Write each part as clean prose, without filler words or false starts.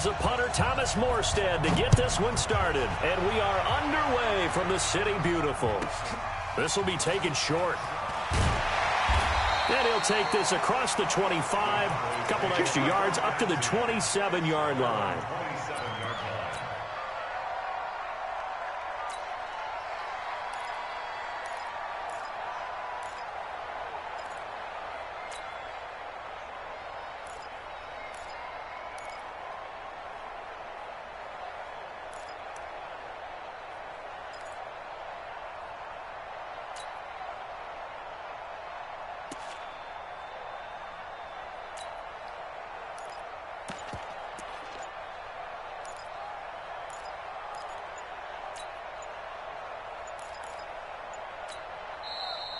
The punter, Thomas Morstead, to get this one started. And we are underway from the City Beautiful. This will be taken short. And he'll take this across the 25, a couple extra yards up to the 27-yard line.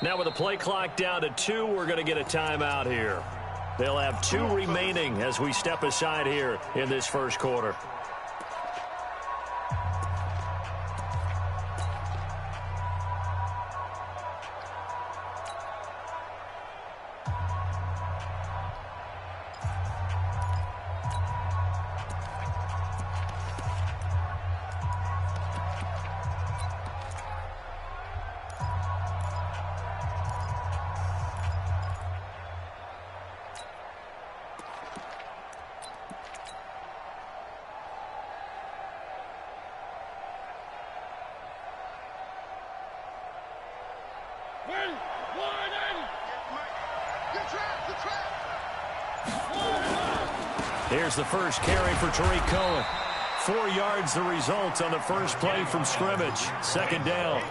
Now with the play clock down to 2, we're going to get a timeout here. They'll have 2 remaining as we step aside here in this first quarter. Here's the first carry for Tariq Cohen. 4 yards the result on the first play from scrimmage. Second down.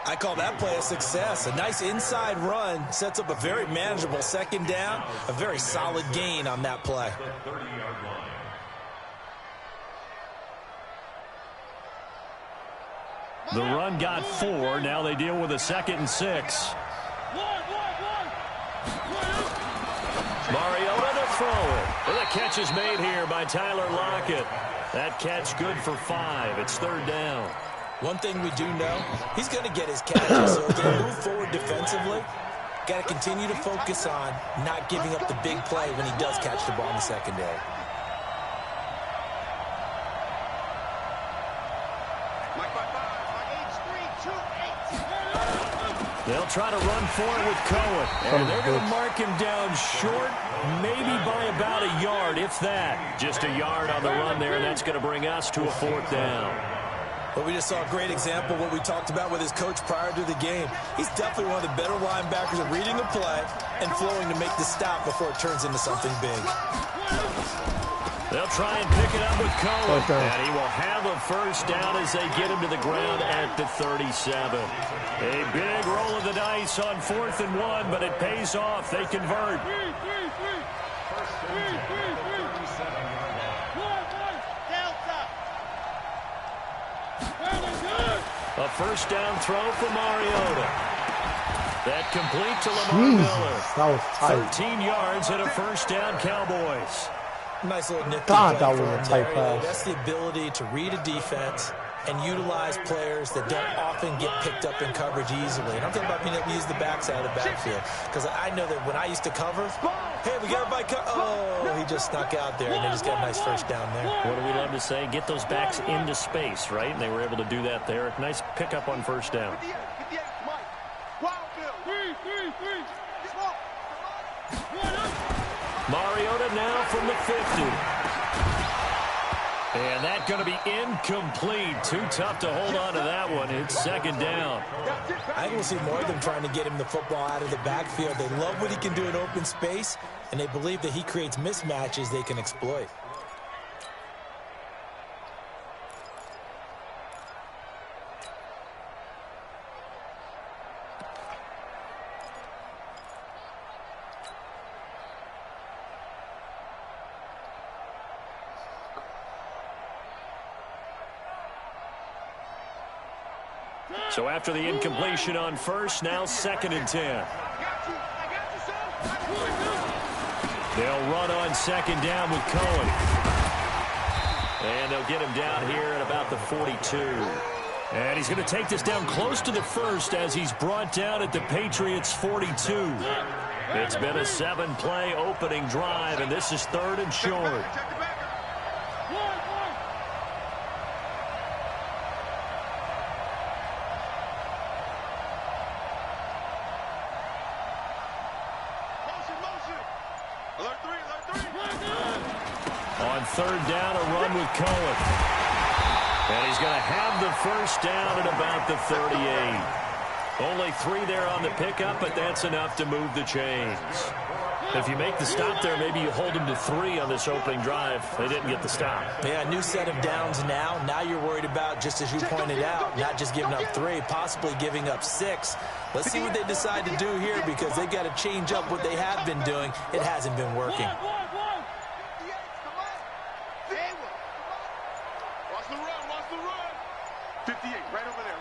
I call that play a success. A nice inside run sets up a very manageable second down. A very solid gain on that play. The run got 4. Now they deal with a 2nd and 6. Mariota to throw it. And the catch is made here by Tyler Lockett. That catch good for 5. It's third down. One thing we do know, he's going to get his catches. So if they move forward defensively, got to continue to focus on not giving up the big play when he does catch the ball in the secondary. They'll try to run for it with Cohen. And they're going to mark him down short, maybe by about a yard, if that. Just a yard on the run there, and that's going to bring us to a 4th down. But we just saw a great example of what we talked about with his coach prior to the game. He's definitely one of the better linebackers at reading the play and flowing to make the stop before it turns into something big. They'll try and pick it up with Cohen. And he will have a first down as they get him to the ground at the 37. A big roll of the dice on 4th and 1, but it pays off. They convert. A first down throw for Mariota. That complete to Lamar Miller. That was tight. 13 yards and a first down, Cowboys. Nice little nifty God, play that was a from tight there. pass. That's the ability to read a defense and utilize players that don't often get picked up in coverage easily. And I'm talking about being able to use the backside of the backfield. Because I know that when I used to cover, hey, we got everybody oh, he just snuck out there, and they just got a nice first down there. What do we love to say? Get those backs into space, right? And they were able to do that there. Nice pickup on first down. Mariota now from the 50. And that's going to be incomplete. Too tough to hold on to that one. It's second down. I think we'll see more of them trying to get him the football out of the backfield. They love what he can do in open space, and they believe that he creates mismatches they can exploit. So after the incompletion on first, now 2nd and 10. They'll run on 2nd down with Cohen. And they'll get him down here at about the 42. And he's going to take this down close to the first as he's brought down at the Patriots' 42. It's been a 7-play opening drive, and this is 3rd and short. On third down, a run with Cohen. And he's going to have the first down at about the 38. Only 3 there on the pickup, but that's enough to move the chains. If you make the stop there, maybe you hold them to 3 on this opening drive. They didn't get the stop. Yeah, new set of downs now. Now you're worried about, just as you pointed out, not just giving up 3, possibly giving up 6. Let's see what they decide to do here, because they've got to change up what they have been doing. It hasn't been working. Watch the run. 58, right over there.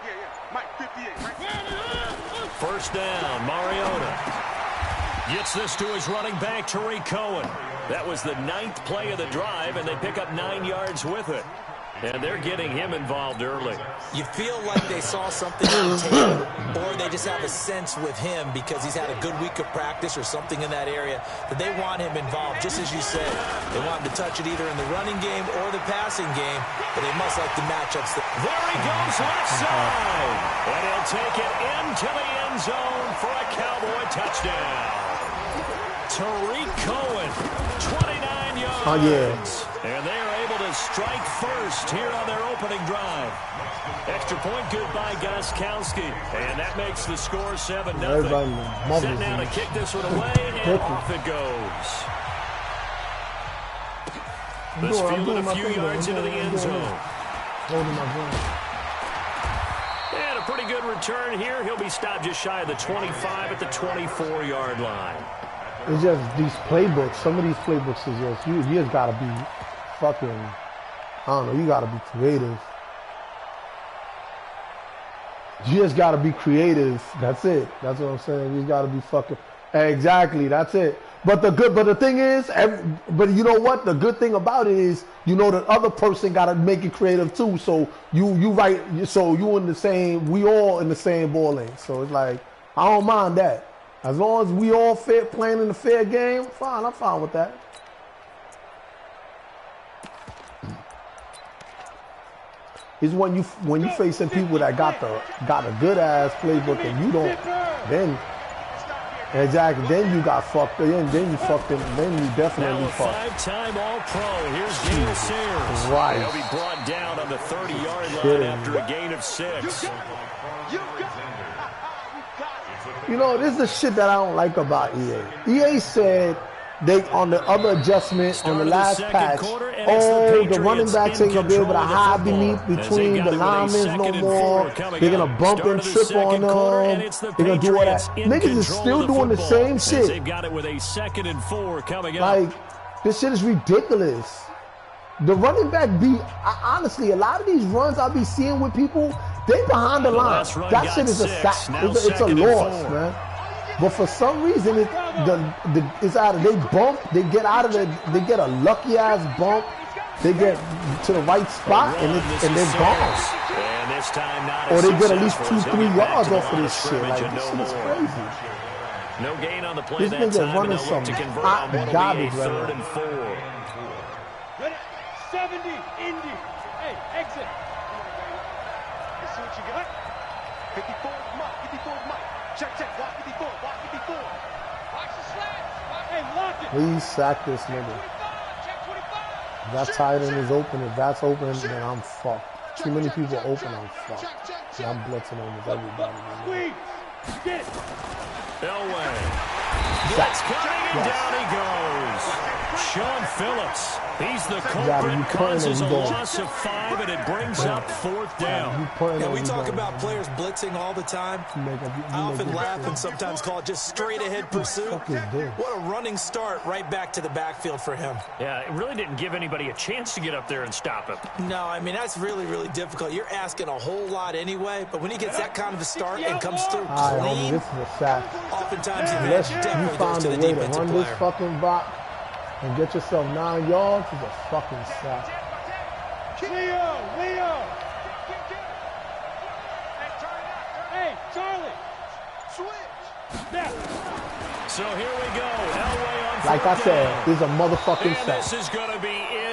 Yeah. Mike, 58, right there. First down, Mariota gets this to his running back, Tariq Cohen. That was the 9th play of the drive, and they pick up 9 yards with it. And they're getting him involved early. You feel like they saw something on tape, or they just have a sense with him because he's had a good week of practice or something in that area that they want him involved, just as you said. They want him to touch it either in the running game or the passing game, but they must like the matchups. There he goes left side. And he'll take it into the end zone for a Cowboy touchdown. Tariq Cohen, 29 yards. Oh, yeah. And they are able to strike first here on their opening drive. Extra point good by Gostkowski. And that makes the score 7-0. Set now to kick this one away, and off it goes. This fielded a few yards into the end zone. And a pretty good return here. He'll be stopped just shy of the 25 at the 24-yard line. It's just these playbooks. Some of these playbooks is just, you just got to be fucking, I don't know, you got to be creative. You just got to be creative. That's it. That's what I'm saying. You got to be fucking, exactly, that's it. But the thing is, but you know what? The good thing about it is, you know, the other person got to make it creative too. So you right, so you in the same, we all in the same ball lane. So it's like, I don't mind that. As long as we all fit playing in a fair game, fine, I'm fine with that. It's when you facing people that got a good ass playbook and you don't, then exactly, then you got fucked. Then you fucked him. Then you definitely fucked. Five-time All-Pro. Here's Gale Sayers. Right. He'll be brought down on the 30-yard line after a gain of 6. You know, this is the shit that I don't like about EA. EA said they, on the other adjustment, on the last patch, the running backs ain't going to be able to hide between the linemen no more. They're going to bump and trip on them. They're going to do all that. Niggas is still doing the same shit. They've got it with a 2nd and 4 coming up. Like, this shit is ridiculous. The running back honestly, a lot of these runs I be seeing with people, they behind the line. That shit is a sack. It's a loss, man. But for some reason, it's either they bump, they get a lucky ass bump, they get to the right spot, and they're gone. And this time not or they get at least 2-3 yards off of this shit. Like, this shit is crazy. No gain on the play this that time. Running some hot garbage right now. 3rd and 4. 70, Indy. Hey, exit. Let's see what you got. 54, Mike. Check. Block 54. Watch the slash. Hey, lock it. Please sack this nigga. Check 25. That tight end is open. If that's open, then I'm fucked. Too many people open, I'm fucked. I'm blitzing almost everybody. Squeeze. Get it. Elway. Blitz coming, and down he goes. Sean Phillips. He's the culprit, causes a loss of 5, and it brings up 4th down. And we talk about players blitzing all the time. I often laugh and sometimes call it just straight-ahead pursuit. What a running start right back to the backfield for him. Yeah, it really didn't give anybody a chance to get up there and stop him. No, I mean, that's really, really difficult. You're asking a whole lot anyway, but when he gets that kind of a start and comes through clean, this is a sack. Oftentimes Unless he you definitely goes find to a the way to defensive run player. this fucking block and get yourself 9 yards, is a fucking sack. Leo. Hey, Charlie. Switch. So here we go. Elway on Like I said, down. it's a motherfucking And sack. this is going to be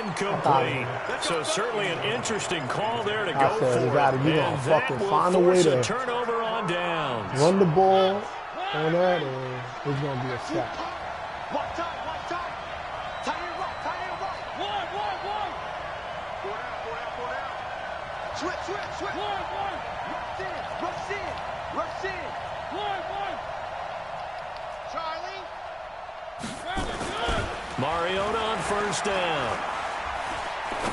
incomplete. So certainly an interesting call there to go for. You gotta fucking find a way to turnover on downs. Run the ball on that, and it's gonna be a sack. One time. Tight end right. One. Go down. Switch. One. Rush in. One. Charlie. Mariota on first down.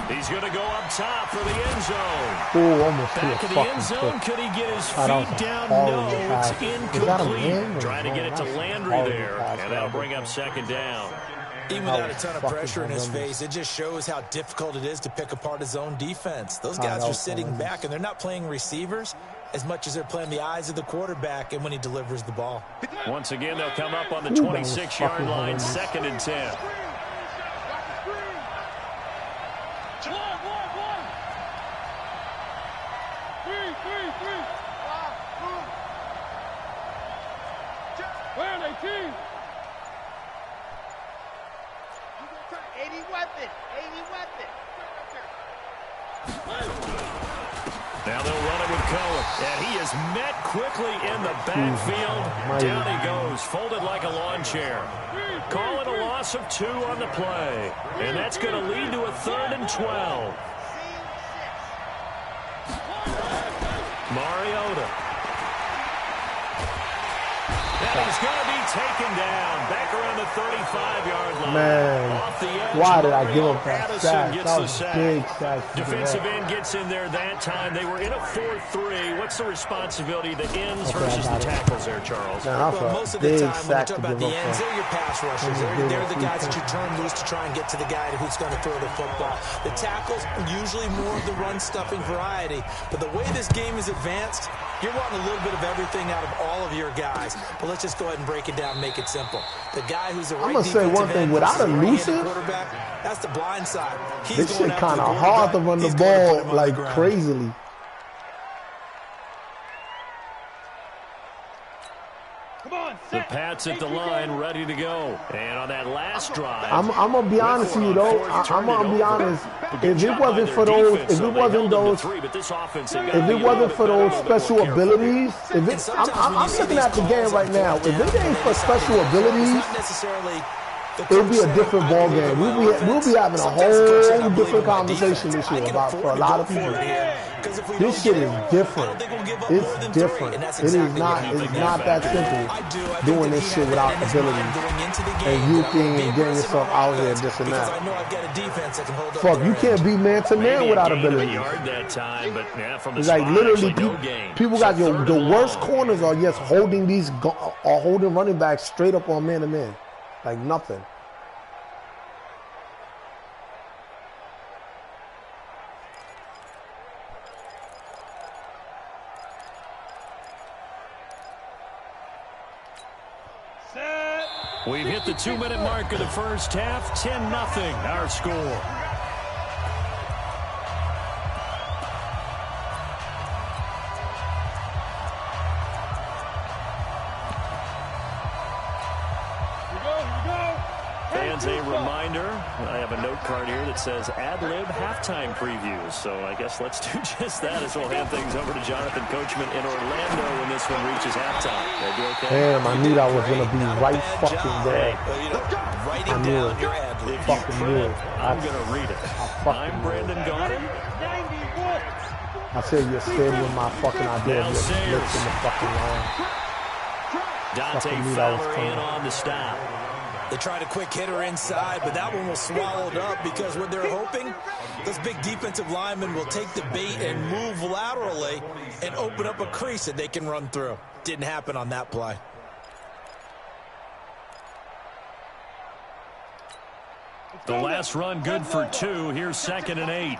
He's going to go up top for the end zone. Oh, almost back in the end zone. Could he get his feet down? No, it's incomplete. Trying to get it to Landry there, and that'll bring up second down. Even without a ton of pressure in his face, it just shows how difficult it is to pick apart his own defense. Those guys are sitting back, and they're not playing receivers as much as they're playing the eyes of the quarterback and when he delivers the ball. Once again, they'll come up on the 26-yard line, 2nd and 10. Where are they, team? 80 weapon. Now they'll run it with Cohen. And he is met quickly in the backfield. Down he goes, folded like a lawn chair. Call it a loss of 2 on the play. And that's going to lead to a 3rd and 12. Mariota. And he's going to be taken down. Back around the 35-yard line. Man, off the edge, why did I give up that Addison sack? gets That the was sack. big sack. Defensive end gets in there that time. They were in a 4-3. What's the responsibility of the ends versus the tackles there, Charles? Well, most of the time, when you talk about the ends, they're your pass rushers. They're the guys that you turn loose to try and get to the guy who's going to throw the football. The tackles, usually more of the run-stuffing variety. But the way this game is advanced, you're wanting a little bit of everything out of all of your guys. But let's just go ahead and break it down and make it simple. The guy who's a right defensive end, without a elusive, quarterback, that's the blind side. This shit kind of hard to run the ball like crazily. The Pats at the line, ready to go. And on that last drive, I'm gonna be honest with you though. I'm gonna be honest. If it wasn't for those, if it wasn't for those special abilities, I'm looking at the game right now. If it ain't for special abilities, it'll be a different ball game. We'll be having a whole different conversation this year about for a lot of people. This shit is different. It's different. It is not. It's not that simple doing this shit without abilities and youthing and getting yourself out here, this and that. Fuck, you can't be man to man without abilities. It's like literally, people got the worst corners are just holding holding running backs straight up on man to man. Like nothing. We've hit the 2-minute mark of the first half. 10-0 our score. Fans, a reminder, I have a note card here that says ad-lib halftime previews. So I guess let's do just that as we'll hand things over to Jonathan Coachman in Orlando when this one reaches halftime. They do okay? Damn, I knew that was going to be right fucking there. I knew it. Fucking knew it. I'm going to read it. I'm Brandon Gaudin. I said you're scared with my fucking idea of your blitz in the fucking line. Dante Fowler in on the stop. They tried a quick hitter inside, but that one was swallowed up because what they're hoping, those big defensive linemen will take the bait and move laterally and open up a crease that they can run through. Didn't happen on that play. The last run good for 2. Here's 2nd and 8.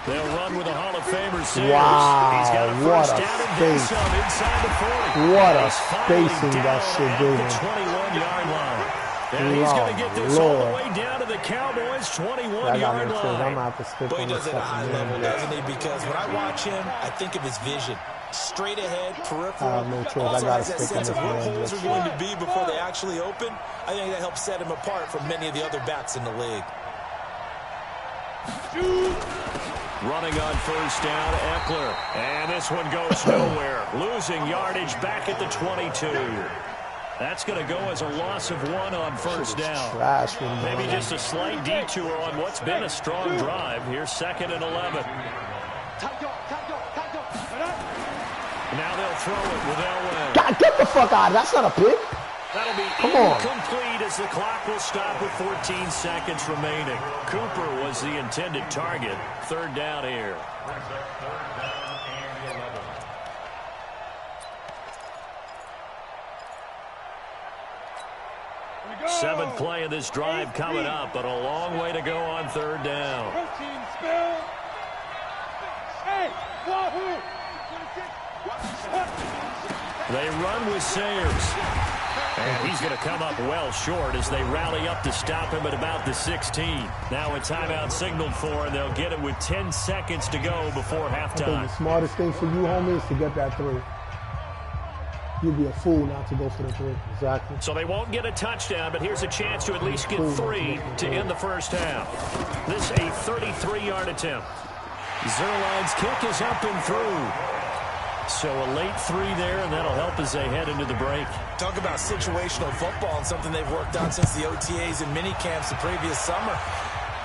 They'll run with the Hall of Famer Sanders. Wow, He's got a what first a down and space. inside the 40. What a He's finally spacing down that shit at doing. the 21-yard line. And he's going to get this all the way down to the Cowboys' 21-yard line. I'm going to have to stick But he on the does it at a high second level, man. doesn't he? Because when I watch him, I think of his vision. Straight ahead, peripheral. no choice. Also I gotta has that stick on sense of this where man. holes are going to be before they actually open. I think that helps set him apart from many of the other backs in the league. Running on first down, Eckler. And this one goes nowhere. Losing yardage back at the 22. That's going to go as a loss of 1 on first down. Maybe just a slight detour on what's been a strong drive. Here's 2nd and 11. Now they'll throw it with Elway. God, get the fuck out of that. That's not a pick. That'll be incomplete as the clock will stop with 14 seconds remaining. Cooper was the intended target. 3rd down here. 7th play of this drive coming up, but a long way to go on 3rd down. They run with Sayers. And he's going to come up well short as they rally up to stop him at about the 16. Now a timeout signaled for, and they'll get it with 10 seconds to go before halftime. The smartest thing for you, homie, is to get that 3. You'd be a fool not to go for the 3. Exactly. So they won't get a touchdown, but here's a chance to at least get 3 to end the first half. This a 33-yard attempt. Zerline's kick is up and through. So a late 3 there, and that'll help as they head into the break. Talk about situational football and something they've worked on since the OTAs and mini camps the previous summer.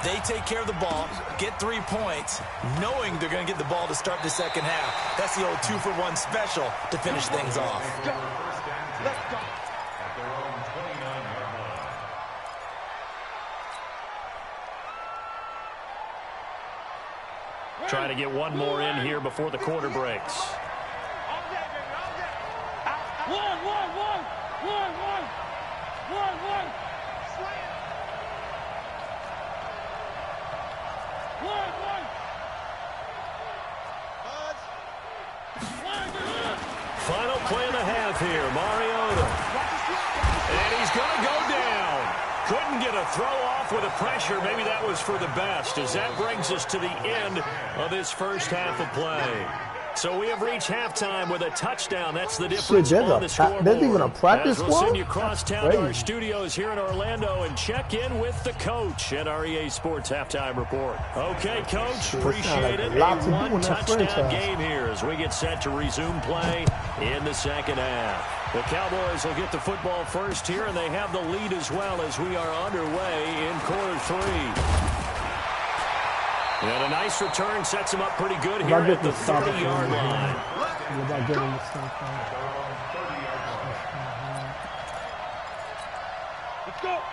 They take care of the ball, get 3 points, knowing they're going to get the ball to start the second half. That's the old 2-for-1 special to finish things off. Trying to get one more in here before the quarter breaks. Final play and a half here, Mariota. And he's going to go down. Couldn't get a throw off with a pressure. Maybe that was for the best, as that brings us to the end of this first half of play. So we have reached halftime with a touchdown. That's the difference on the scoreboard. There's even a practice squad. We'll send you across town to our studios here in Orlando and check in with the coach at our EA Sports Halftime Report. Okay, Coach, appreciate it. A one-touchdown game here as we get set to resume play in the second half. The Cowboys will get the football first here, and they have the lead as well as we are underway in quarter 3. And a nice return sets him up pretty good here at the 30-yard line.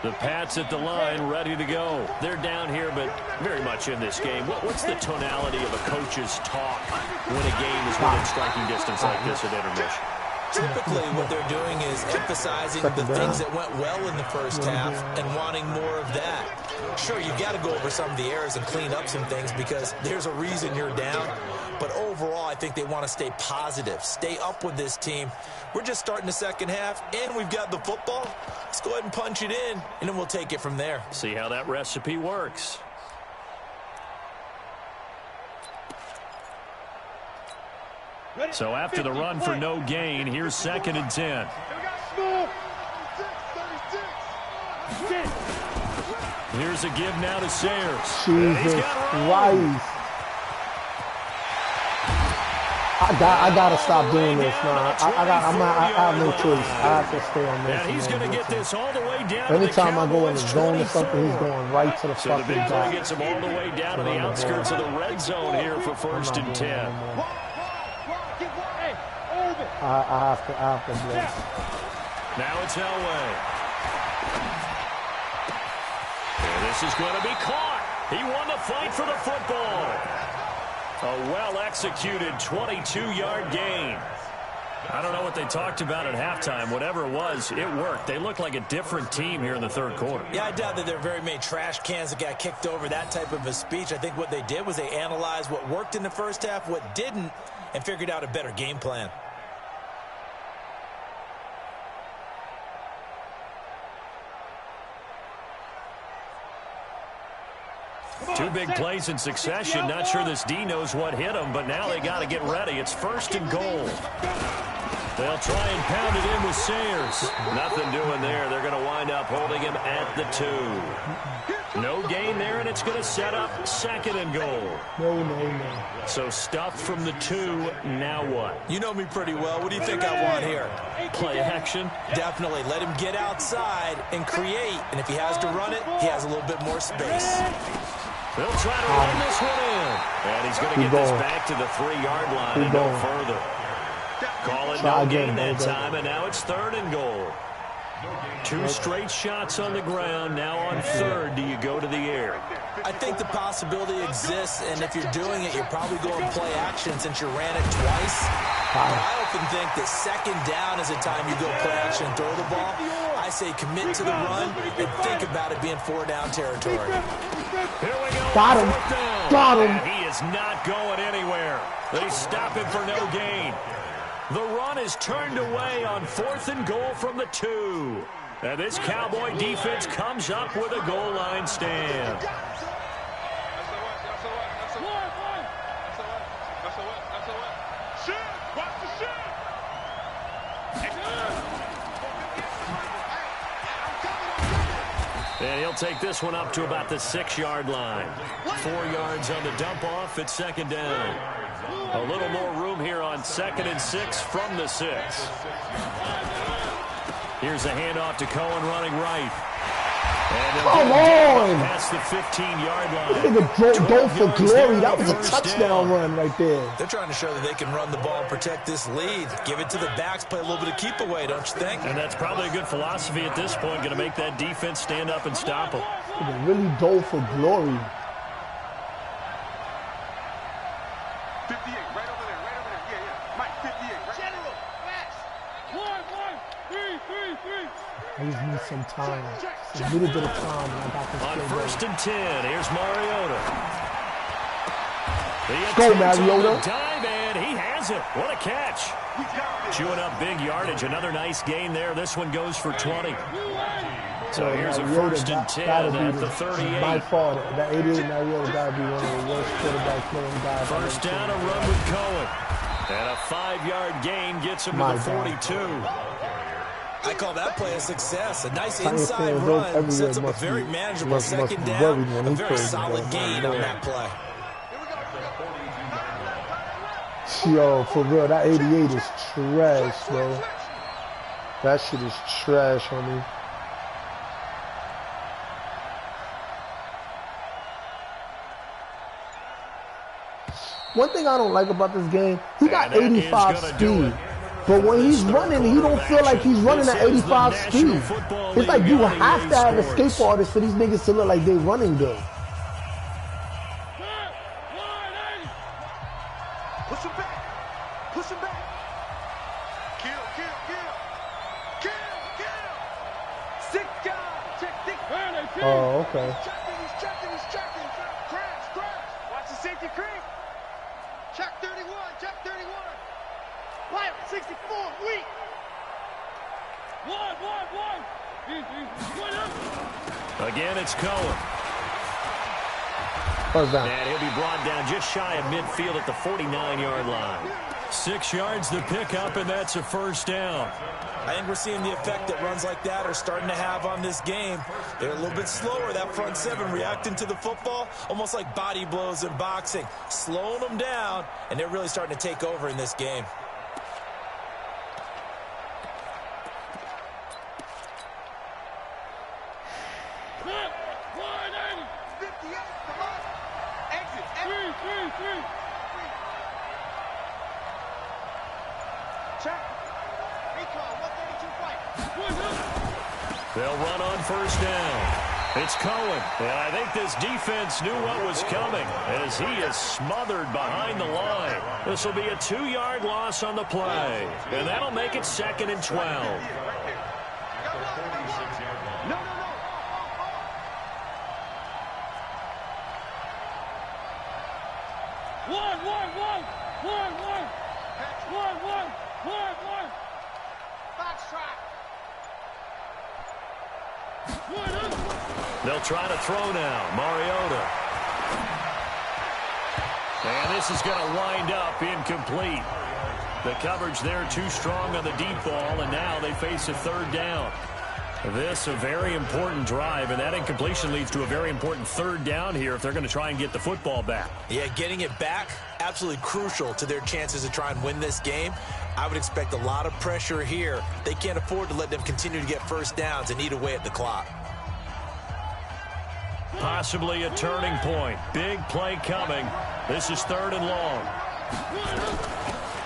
The Pats at the line, ready to go. They're down here, but very much in this game. What's the tonality of a coach's talk when a game is within striking distance like this at intermission? Typically, what they're doing is emphasizing the things that went well in the first half and wanting more of that. Sure, you've got to go over some of the errors and clean up some things because there's a reason you're down. But overall, I think they want to stay positive, stay up with this team. We're just starting the second half, and we've got the football. Let's go ahead and punch it in, and then we'll take it from there. See how that recipe works. So after the run for no gain, here's 2nd and 10. Here's a give now to Sayers. Jesus Christ. I gotta stop doing this, man. I have no choice. I have to stay on this. And he's going to get this all the way down. Anytime I go in the zone or something, he's going right to the fucking back. So the big play gets him all the way down to the outskirts of the red zone here for 1st and 10. I have to blitz. Now it's Elway. And this is going to be caught. He won the fight for the football. A well-executed 22-yard gain. I don't know what they talked about at halftime. Whatever it was, it worked. They look like a different team here in the third quarter. Yeah, I doubt that there are very many trash cans that got kicked over, that type of a speech. I think what they did was they analyzed what worked in the first half, what didn't, and figured out a better game plan. Two big plays in succession. Not sure this D knows what hit him, but now they got to get ready. It's 1st and goal. They'll try and pound it in with Sayers. Nothing doing there. They're going to wind up holding him at the 2. No gain there, and it's going to set up 2nd and goal. No. So stuffed from the 2. Now what? You know me pretty well. What do you think I want here? Play action. Definitely. Let him get outside and create. And if he has to run it, he has a little bit more space. They'll try to run this one in. And he's going to get this back to the 3-yard line and no further. Call it no gain that time, and now it's 3rd and goal. 2 straight shots on the ground. Now on 3rd, do you go to the air? I think the possibility exists, and if you're doing it, you're probably going play action since you ran it twice. But I often think that 2nd down is a time you go play action and throw the ball. I say commit to the run and think about it being 4-down territory. Here we go. Got him. Got him. He is not going anywhere. They stop him for no gain. The run is turned away on 4th and goal from the 2. And this Cowboy defense comes up with a goal line stand. And he'll take this one up to about the 6-yard line. 4 yards on the dump off at 2nd down. A little more room here on 2nd and 6 from the 6. Here's a handoff to Cohen running right. Come on! Past the 15-yard line. Nigga go for glory. That was a touchdown run right there. They're trying to show that they can run the ball and protect this lead. Give it to the backs, play a little bit of keep away, don't you think? And that's probably a good philosophy at this point. Going to make that defense stand up and stop them. Nigga really dove for glory. 58, right over there. Yeah. Mike, 58, right? General, fast. 1, 1, 3. I just need some time. A little bit of time, and I got this On play 1st and 10, here's Mariota. Go, Mariota. Dive, and he has it. What a catch. Chewing up big yardage. Another nice gain there. This one goes for 20. So here's a 1st and 10 at the 38. By far, that 88 Mariota got to be one of the worst quarterbacks playing guys. 1st down, a run with Cohen. And a 5-yard gain gets him to the 42. I call that play a success. A nice inside run sets up a very manageable 2nd down. A very solid gain on that play. Yo, for real, that 88 is trash, bro. That shit is trash, homie. One thing I don't like about this game, he got 85 speed. But when he's running, he don't feel like he's running at 85 speed. It's like you have to have escape artists for these niggas to look like they running good. Push him back. Push him back. Kill. Sick guy. Check. Oh, okay. He's checking. Crash. Watch the safety creep. Check 31. 64, weak. 1. Again, it's Cohen. And he'll be brought down just shy of midfield at the 49-yard line. 6 yards the pickup, and that's a 1st down. I think we're seeing the effect that runs like that are starting to have on this game. They're a little bit slower, that front 7, reacting to the football, almost like body blows in boxing, slowing them down, and they're really starting to take over in this game. They'll run on 1st down. It's Cohen. And I think this defense knew what was coming as he is smothered behind the line. This will be a 2-yard loss on the play. And that'll make it 2nd and 12. They'll try to throw now. Mariota. And this is going to wind up incomplete. The coverage there too strong on the deep ball, and now they face a third down. This a very important drive, and that incompletion leads to a very important third down here if they're going to try and get the football back. Yeah, getting it back, absolutely crucial to their chances to try and win this game. I would expect a lot of pressure here. They can't afford to let them continue to get first downs and eat away at the clock. Possibly a turning point. Big play coming. This is 3rd and long.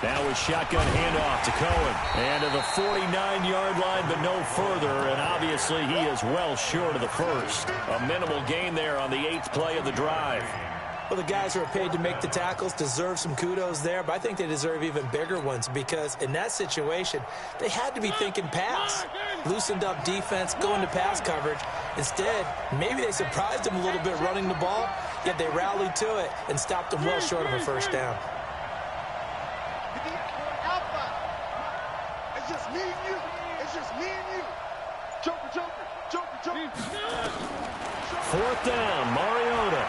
Now a shotgun handoff to Cohen. And to the 49-yard line, but no further. And obviously he is well short of the first. A minimal gain there on the 8th play of the drive. Well, the guys who are paid to make the tackles deserve some kudos there, but I think they deserve even bigger ones because in that situation, they had to be thinking pass. Loosened up defense, going to pass coverage. Instead, maybe they surprised them a little bit running the ball, yet they rallied to it and stopped them well short of a first down. It's just me and you. It's just me and you. Joker, Joker, Joker, Joker. 4th down, Mariota.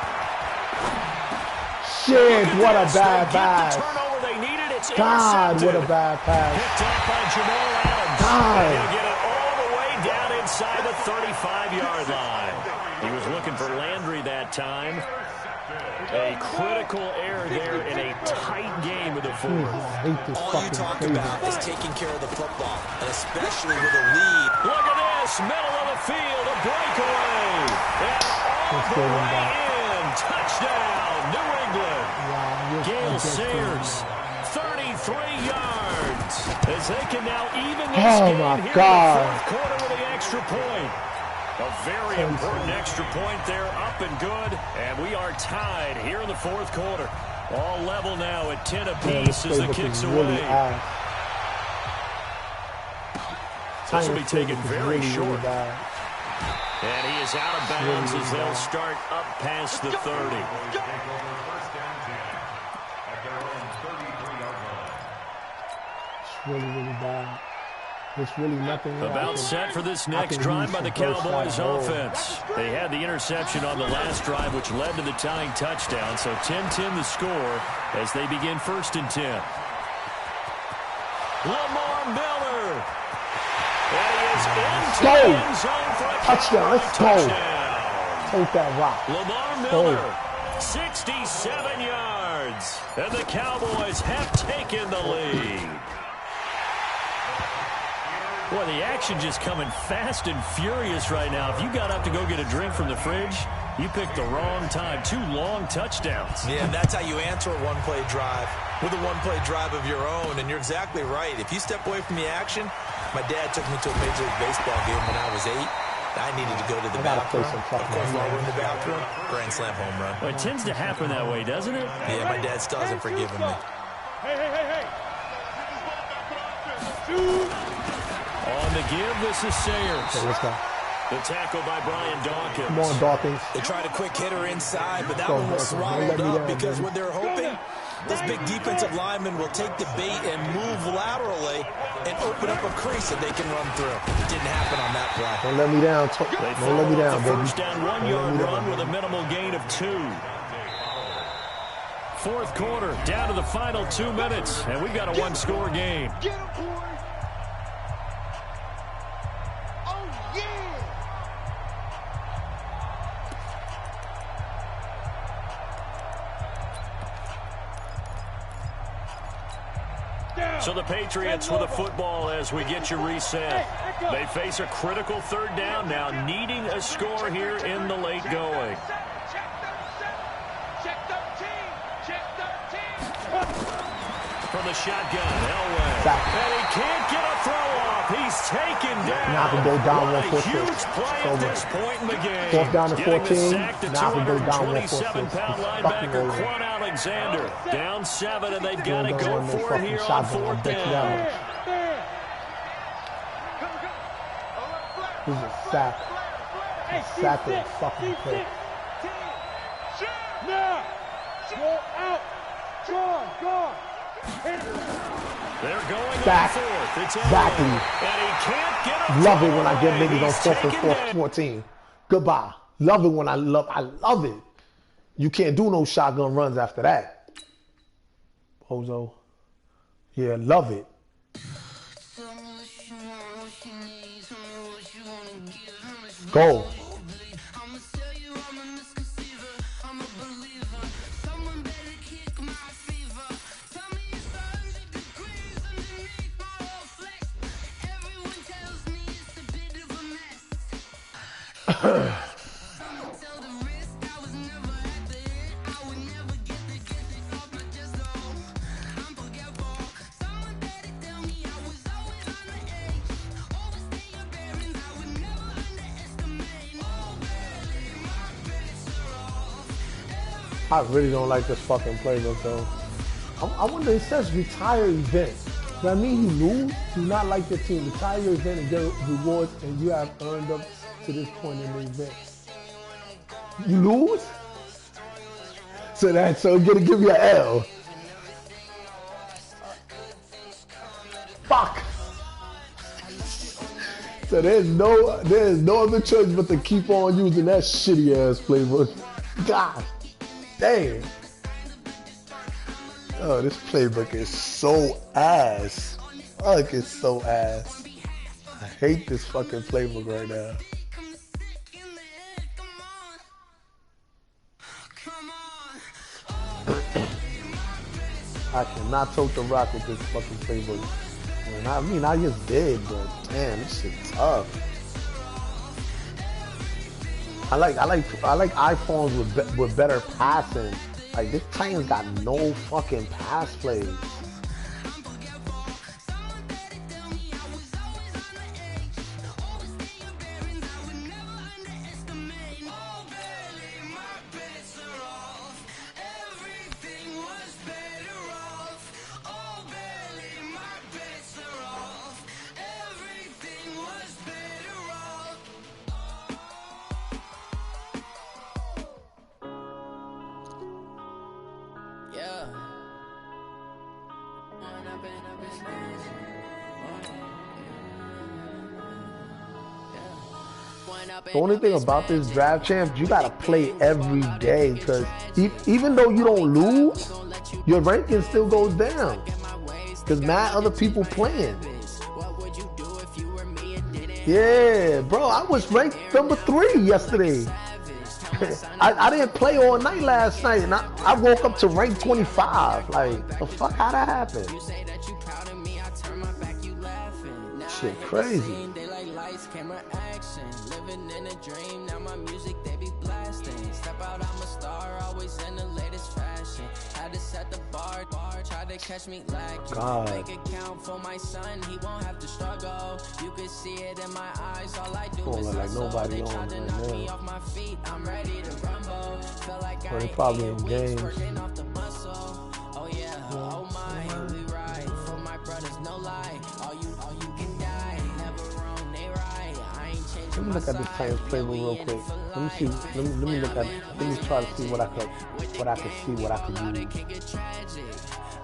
Shit, what a bad pass. Turnover they needed. It's God, what a bad pass. Picked up by Jamal Adams. God. And he'll get it all the way down inside the 35-yard line. He was looking for Landry that time. A critical error there in a tight game of the fourth. All you talk about is taking care of the football, and especially with a lead. Look at this, middle of the field, a breakaway. And all the way in, touchdown, New England. Gale Sayers, 33 yards. As they can now even this game here in the 4th quarter with the extra point. A very important extra point there, up and good. And we are tied here in the 4th quarter. All level now at 10 apiece as the kicks away. This will be taken very short. And he is out of bounds as they'll start up past the 30. It's really bad. There's really nothing about set for this next drive by the Cowboys offense. They had the interception on the last drive, which led to the tying touchdown. So 10-10 the score as they begin 1st and 10. Lamar Miller. And he is into the end zone for a touchdown. Let's go. Take that rock. Lamar Miller, 67 yards. And the Cowboys have taken the lead. Boy, the action just coming fast and furious right now. If you got up to go get a drink from the fridge, you picked the wrong time. 2 long touchdowns. Yeah, and that's how you answer a one-play drive with a one-play drive of your own. And you're exactly right. If you step away from the action, my dad took me to a Major League Baseball game when I was 8. I needed to go to the bathroom. Of course, while we're in the bathroom, grand slam home run. Well, it tends to happen that way, doesn't it? Yeah, my dad still hasn't forgiven me. Hey. On the give, this is Sayers. Okay, let's go. The tackle by Brian Dawkins. Come on, Dawkins. They tried a quick hitter inside, but that one was swallowed up because what they're hoping, those big defensive linemen will take the bait and move laterally and open up a crease that they can run through. It didn't happen on that play. Don't let me down. Don't let me down, baby. First down, 1-yard run with a minimal gain of 2. 4th quarter, down to the final 2 minutes, and we've got a 1-score game. Get him, boy. Oh, yeah. So the Patriots with a football as we get you reset. They face a critical 3rd down now, needing a score here in the late going. From the shotgun, Elway. And he can't get a throw off. He's taken down. Now I can go down What a 1-4-6. huge play at this point in the game. 4th down to 14. Now Now I can go down 27-pound linebacker Quan Alexander. Down 7, and they've got to go for it here on 4th down. This is a sack. Sack of fucking pick. Now, go out. Gone. They're going Back. on 4th. It's Exactly. And he can't get a Love it throw when I get away. niggas on He's 4th and taken 14. Goodbye. Love it when I love it. You can't do no shotgun runs after that. Hozo. Yeah, love it. Go. I really don't like this fucking playbook though. I wonder, it says retire event. Does that mean you lose? Do not like your team. Retire your event and get rewards, and you have earned up to this point in the event. You lose? So it's gonna give you an L. Fuck. So there's no other choice but to keep on using that shitty ass playbook. God damn. Oh, this playbook is so ass. Fuck, it's so ass. I hate this fucking playbook right now. I cannot tote the rock with this fucking playbook. And I just did, but damn, this shit tough. I like iPhones with better passing. Like, this Titans got no fucking pass plays. The only thing about this draft champ, you gotta play every day, because even though you don't lose, your ranking still goes down because mad other people playing. Yeah, bro, I was ranked number 3 yesterday. I didn't play all night last night, and I woke up to rank 25. Like, the fuck, how'd that happen? Shit crazy. Camera action, living in a dream. Now my music they be blasting. Step out, I'm a star, always in the latest fashion. Had to set the bar, try to catch me lacking. Make it count for my son, he won't have to struggle. You can see it in my eyes. All I do is hustle. They try to knock me off my feet. I'm ready to rumble. Feel like I ain't probably in games. Working off the muscle. Oh yeah, oh my, we ride for my brothers, no lie. All you can die. Let me look at this Titans playbook real quick. Let me see. Let me try to see what I could use.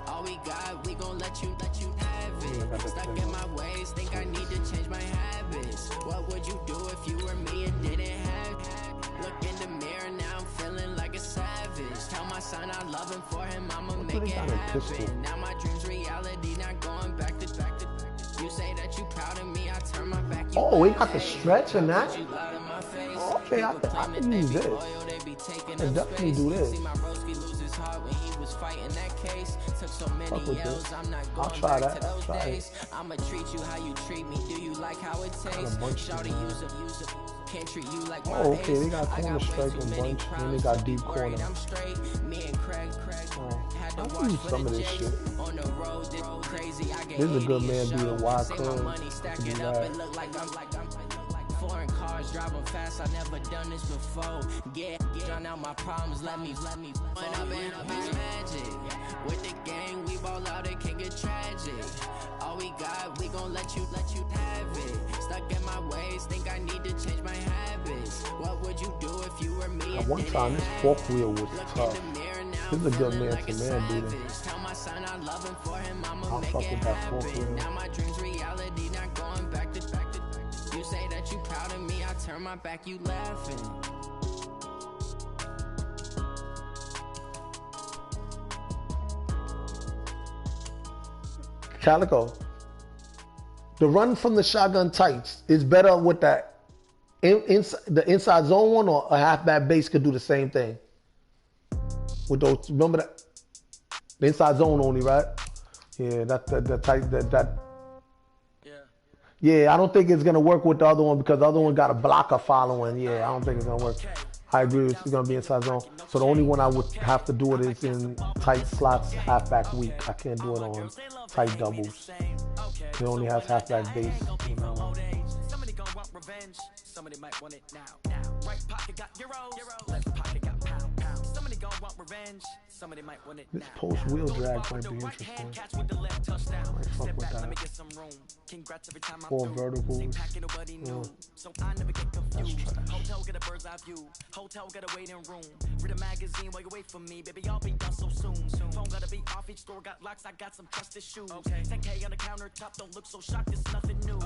All we got, we gon' let you have it. Stuck in my ways, think I need to change my habits. What would you do if you were me and didn't have it? Look in the mirror now, I'm feeling like a savage. Tell my son I love him, for him I'ma make it happen. Now my dreams reality, not going back to. You say that you proud of me, I turn my back. Oh, we got the stretch and that? Oh, okay, I can use this. I can definitely do this. Fuck with this. I'll try that. I'll try it. I'ma treat you how you treat me. Do you like how it tastes? Can't treat you like my oh, okay, they got corner strike and bunch, and they got deep corner. I can use some of this shit. This is a good man being wide clothes. I can do that. Foreign cars driving fast, I never done this before. Get drown out my problems, let me when up in magic. With the gang, we ball out, it can get tragic. All we got, we gon' let you have it. Stuck in my ways, think I need to change my habits. What would you do if you were me? At one time, this fork wheel was tough. This is a good man to man beating. Tell my son I love him, for him I'ma make it happen. Now my dreams reality, not going back to. You say that you proud of me, I turn my back, you laughing. Calico. The run from the shotgun tights is better with that the inside zone one, or a halfback base could do the same thing. With those, remember that the inside zone only, right? Yeah, the tight that. Yeah, I don't think it's gonna work with the other one because the other one got a blocker following. Yeah, I don't think it's gonna work. I agree with you. It's gonna be inside zone. So the only one I would have to do it is in tight slots, halfback weak. I can't do it on tight doubles. It only has halfback base. Somebody might want it now. Right pocket got euros, left pocket got pound. Somebody gon' want revenge. Somebody might want it now. This post wheel drag might be interesting. Might fuck with that. 4 verticals. So I never get confused. Hotel get a bird's eye view. Hotel get a waiting room. Read a magazine while you wait for me, baby. I'll be done so soon. Phone gotta be off. Each store got locks. I got some trusted shoes. 10K on the countertop. Don't look so shocked. It's nothing new.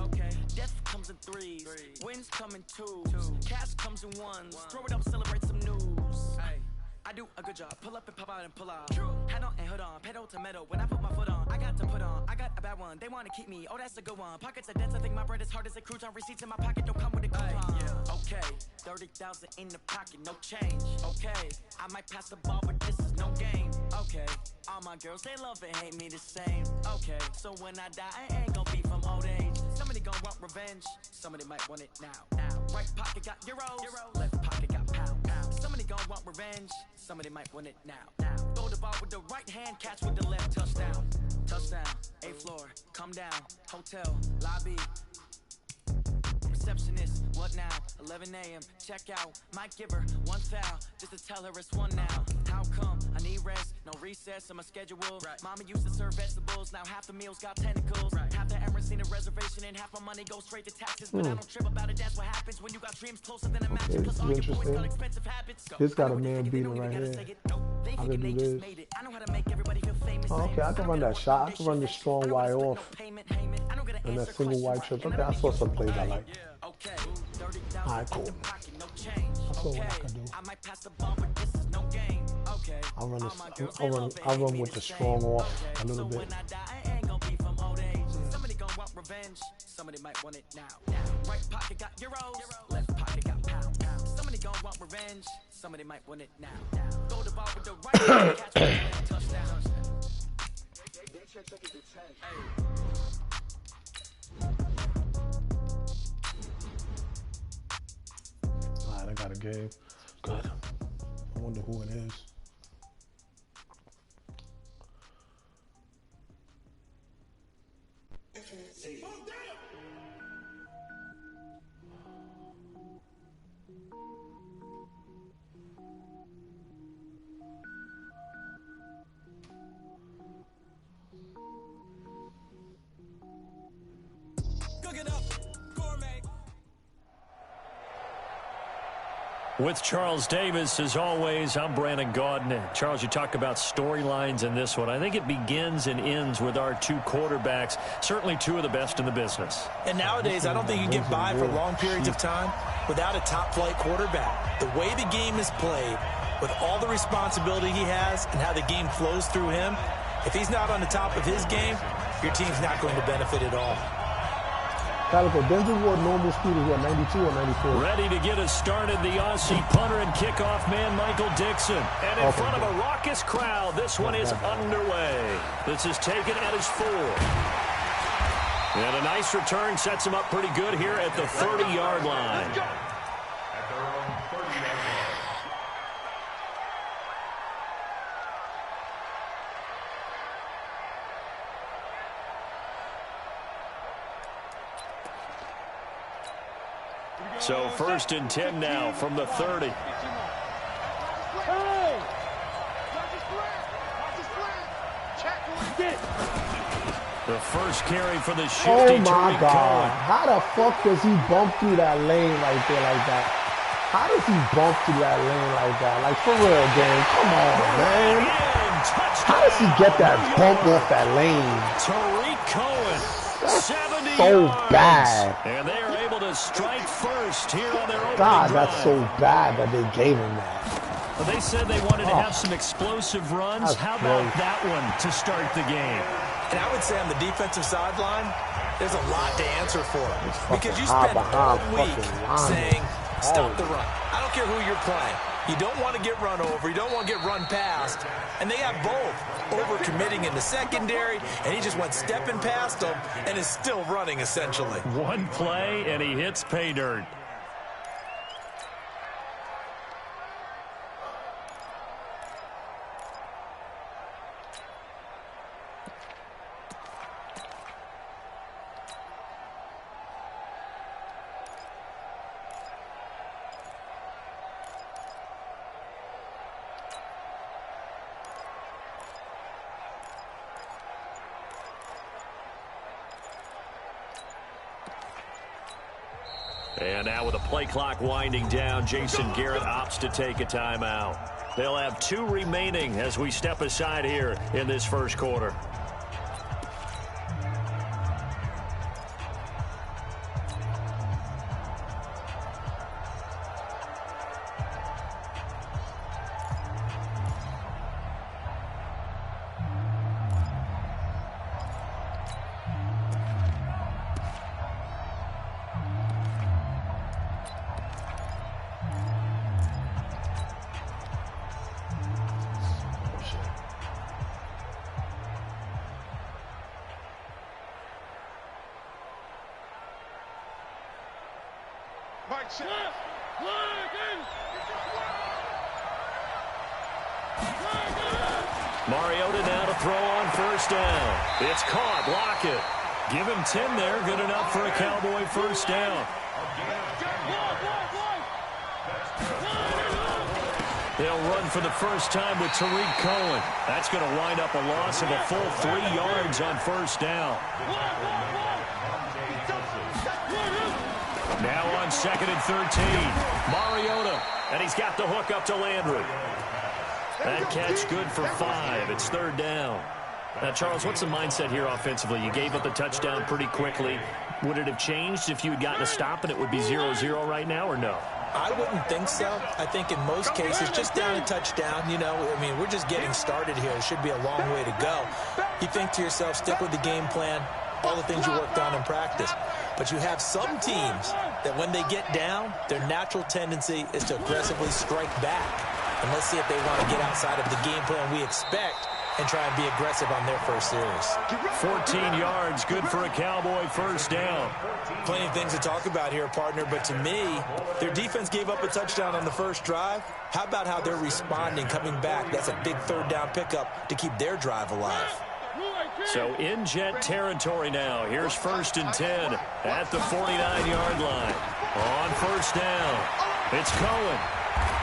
Death comes in threes. Wins come in twos. Cash comes in ones. Throw it up, celebrate some news. I do a good job. Pull up and pop out and pull out. Head on and hood on. Pedal to metal. When I put my foot on, I got to put on. I got a bad one. They want to keep me. Oh, that's a good one. Pockets are dense. I think my bread is hard as a crouton. Receipts in my pocket don't come with a coupon. Okay, 30,000 in the pocket, no change. Okay, I might pass the ball, but this is no game. Okay, all my girls, they love and hate me the same. Okay, so when I die, I ain't gonna be from old age. Somebody gon' want revenge. Somebody might want it now. Right pocket got euros. Left pocket got pound. Somebody gon' want revenge. Somebody might want it now. Throw the ball with the right hand, catch with the left. Touchdown. Touchdown. 8th floor. Come down. Hotel. Lobby. Receptionist, what now? 11 a.m. Check out. Might give her 1 foul just to tell her it's 1 now. How come? I need rest, no recess in my schedule. Mama used to serve vegetables, now half the meals got tentacles. Half the Emirates seen a reservation and half my money goes straight to taxes. But I don't trip about it, that's what happens when you got dreams closer than a mattress. Plus all your boys got expensive habits. This got a man beating right here. I can do this. Okay, I can run that shot. I can run the strong Y off. And that single white trip. Okay, I saw some plays I like. Alright, cool. I saw what I can do. I'll run this. I'll run with the strong off a little bit. Somebody gon' want revenge. Somebody might want it now. Right pocket got euros. Left pocket got pound. Somebody gon' want revenge. Somebody might want it now. Throw the ball with the right hand, catch with the left. Touchdown. Alright, I got a game. Good. I wonder who it is. With Charles Davis, as always, I'm Brandon Gaudin. Charles, you talk about storylines in this one. I think it begins and ends with our 2 quarterbacks, certainly 2 of the best in the business. And nowadays, I don't think you can get by for long periods of time without a top-flight quarterback. The way the game is played, with all the responsibility he has and how the game flows through him, if he's not on the top of his game, your team's not going to benefit at all. Calico, Denzel Ward normal speed is what, 92 or 94? Ready to get us started, the Aussie punter and kickoff man, Michael Dixon. And in front of a raucous crowd, this one is underway. This is taken at his 4. And a nice return sets him up pretty good here at the 30-yard line. So 1st and 10 now from the 30. The first carry for the shifty. Oh my God. How the fuck does he bump through that lane right there like that? How does he bump through that lane like that? Like, for real, gang. Come on, man. How does he get that bump off that lane? Tariq Cohen. That's 70 so yards. bad. And they are able to strike first here on their opening God, drive. that's so bad that they gave him that. Well, they said they wanted to have some explosive runs. That's How about great. that one to start the game? And I would say on the defensive sideline, there's a lot to answer for. Because you spent all week saying, stop the run. I don't care who you're playing. You don't want to get run over. You don't want to get run past. And they have both. Overcommitting in the secondary, and he just went stepping past them and is still running, essentially. One play, and he hits pay dirt. And now with the play clock winding down, Jason Garrett opts to take a timeout. They'll have 2 remaining as we step aside here in this first quarter. Mariota now to throw on first down. It's caught. Block it. Give him 10 there. Good enough for a Cowboy first down. They'll run for the first time with Tariq Cohen. That's going to wind up a loss of a full 3 yards on first down. Now on 2nd and 13. Mariota. And he's got the hook up to Landry. That catch good for 5. It's 3rd down. Now, Charles, what's the mindset here offensively? You gave up the touchdown pretty quickly. Would it have changed if you had gotten a stop and it would be 0-0 right now, or no? I wouldn't think so. I think in most cases, just down a touchdown, you know, I mean, we're just getting started here. It should be a long way to go. You think to yourself, stick with the game plan, all the things you worked on in practice. But you have some teams that when they get down, their natural tendency is to aggressively strike back. And let's see if they want to get outside of the game plan we expect and try and be aggressive on their first series. 14 yards, good for a Cowboy first down. Plenty of things to talk about here, partner, but to me, their defense gave up a touchdown on the first drive. How about how they're responding, coming back? That's a big 3rd down pickup to keep their drive alive. So in Jet territory now. Here's 1st and 10 at the 49-yard line. On first down, it's Cohen.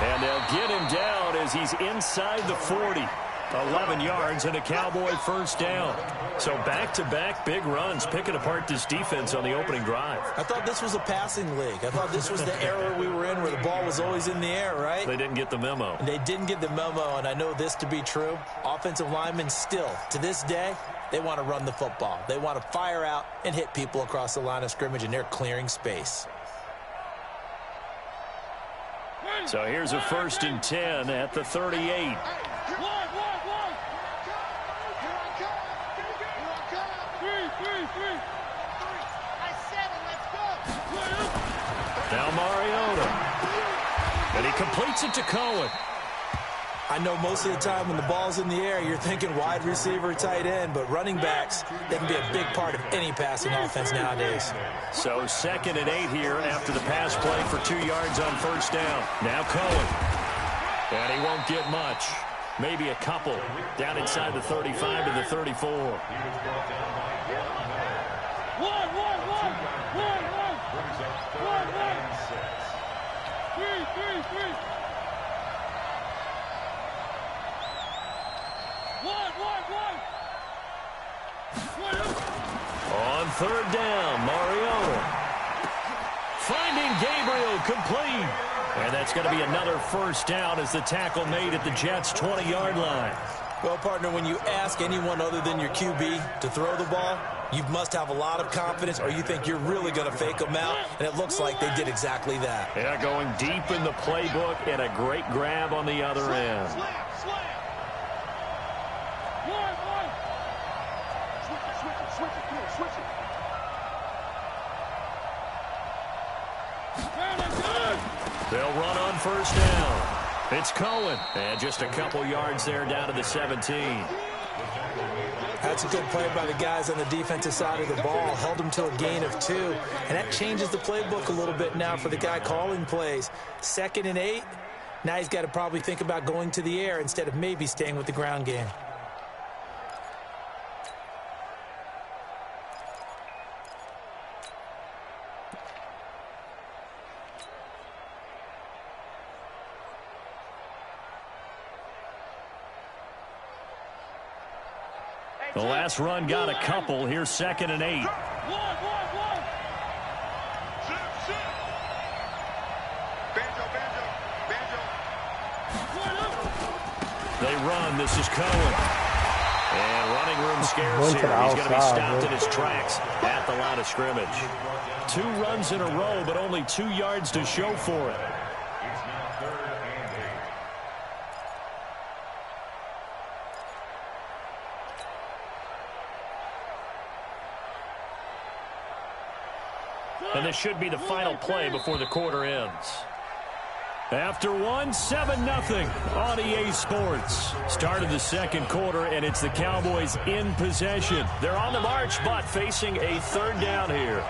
And they'll get him down as he's inside the 40. 11 yards and a Cowboy first down. So back-to-back big runs, picking apart this defense on the opening drive. I thought this was a passing league. I thought this was the era we were in where the ball was always in the air, right? They didn't get the memo. They didn't get the memo, and I know this to be true. Offensive linemen still, to this day, they want to run the football. They want to fire out and hit people across the line of scrimmage, and they're clearing space. So here's a 1st and 10 at the 38. Now Mariota. And he completes it to Cohen. I know most of the time when the ball's in the air, you're thinking wide receiver, tight end, but running backs, they can be a big part of any passing offense nowadays. So 2nd and 8 here after the pass play for 2 yards on first down. Now Cohen. And he won't get much. Maybe a couple down inside the 35 to the 34. On 3rd down, Mariota. Finding Gabriel complete. And that's going to be another first down as the tackle made at the Jets' 20-yard line. Well, partner, when you ask anyone other than your QB to throw the ball, you must have a lot of confidence or you think you're really going to fake them out, and it looks like they did exactly that. Yeah, going deep in the playbook and a great grab on the other end. Switch it. Come on, switch it. They'll run on first down. It's Cohen. And just a couple yards there down to the 17. That's a good play by the guys on the defensive side of the ball. Held them to a gain of 2. And that changes the playbook a little bit now for the guy calling plays. 2nd and 8. Now he's got to probably think about going to the air instead of maybe staying with the ground game. The last run got a couple. Here's 2nd and 8. They run. This is Cohen. And running room scarce here. He's going to be stopped in his tracks at the line of scrimmage. 2 runs in a row, but only 2 yards to show for it. And this should be the final play before the quarter ends. After 1, 7-0 on EA Sports. Start of the second quarter, and it's the Cowboys in possession. They're on the march, but facing a 3rd down here.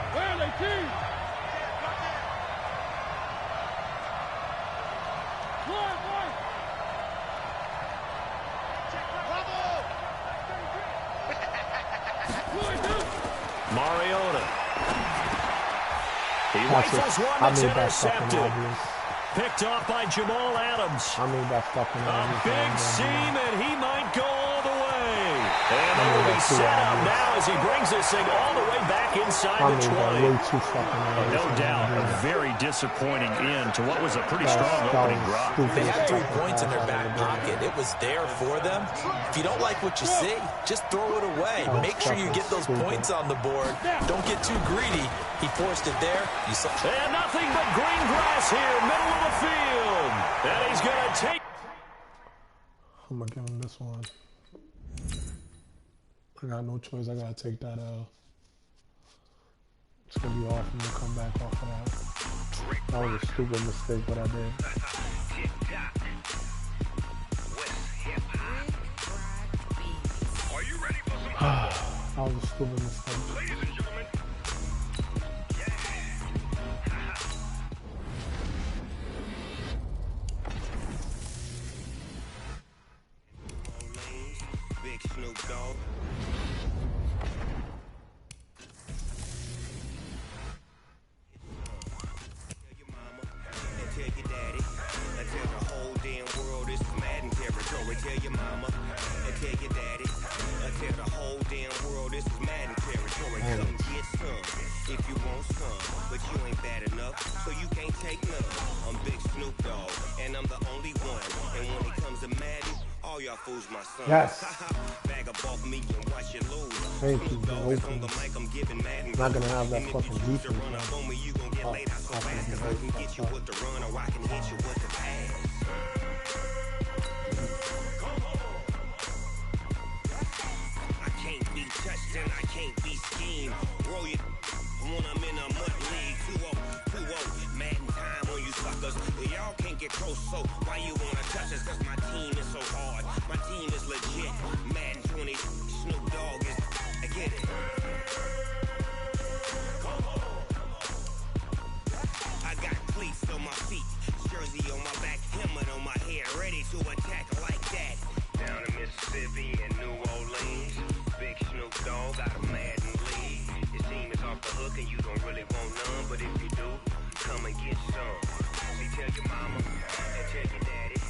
Mariota. He rifles one that's intercepted. Picked off by Jamal Adams. A big seam, and he might go all the way. And they will be set up now as he brings this thing all the way back inside the 20. No doubt, a very disappointing end to what was a pretty strong opening drive. They had 3 points in their back pocket. It was there for them. If you don't like what you see, just throw it away. Make sure you get those points on the board. Don't get too greedy. He forced it there. You saw. And nothing but green grass here, middle of the field. And he's going to take. I'm going to give him this one. I got no choice. I got to take that L. It's going to be hard for me to come back off of that. That was a stupid mistake what I did. Are you ready for some That was a stupid mistake. ladies and gentlemen? Big Snoop Dogg. Tell your mama and tell your daddy. And tell the whole damn world this is Madden territory. Tell your mama and tell your daddy. And tell the whole damn world this is Madden territory. Come get some if you want some, but you ain't bad enough, so you can't take none. I'm Big Snoop Dogg, and I'm the only one. And when it comes to Madden, all y'all fools my son. Yes. Bag up off me and watch you lose. Thank you, Snoop Dogg bro. is on the mic, I'm giving Madden. Not going to have that And if fucking you choose to defense, run up man. on me, you gon' get laid out so fast, 'cause I can get you with the run or I can hit you with the pass. I can't be touched and I can't be schemed. Roll you when I'm in a mud league. 2-0, Madden time on you suckers. Y'all can't get close, so why you wanna touch us? 'Cause my team is so hard. My team is legit. Madden 20, Snoop Dogg is. I get it. I got cleats on my feet, jersey on my back, helmet on my head, ready to attack like that. Down in Mississippi and New Orleans, Big Snoop Dogg got a Madden league. Your team is off the hook and you don't really want none, but if you do, come and get some. See, tell your mama and tell your daddy,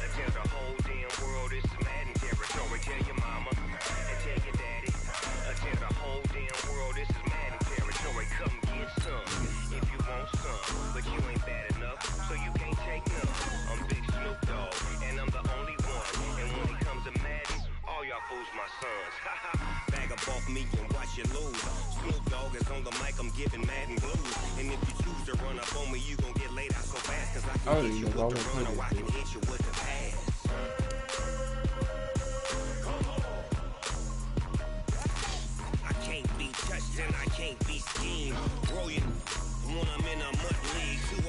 and tell the whole damn world this is Madden territory. Tell your mama and tell your daddy, and tell the whole damn world this is Madden territory. Come get some if you want some, but you ain't bad enough, so you can't take none. I'm Big Snoop Dogg, and I'm the only one. And when it comes to Madden, all y'all fools my sons. Bag up off me and watch you lose. Snoop Dogg is on the mic, I'm giving Madden blues. And if you choose to run up on me, you gon' get laid out so fast, 'cause I can hit you with the run or I can hit you with the pass. I in a mud league. 2-0,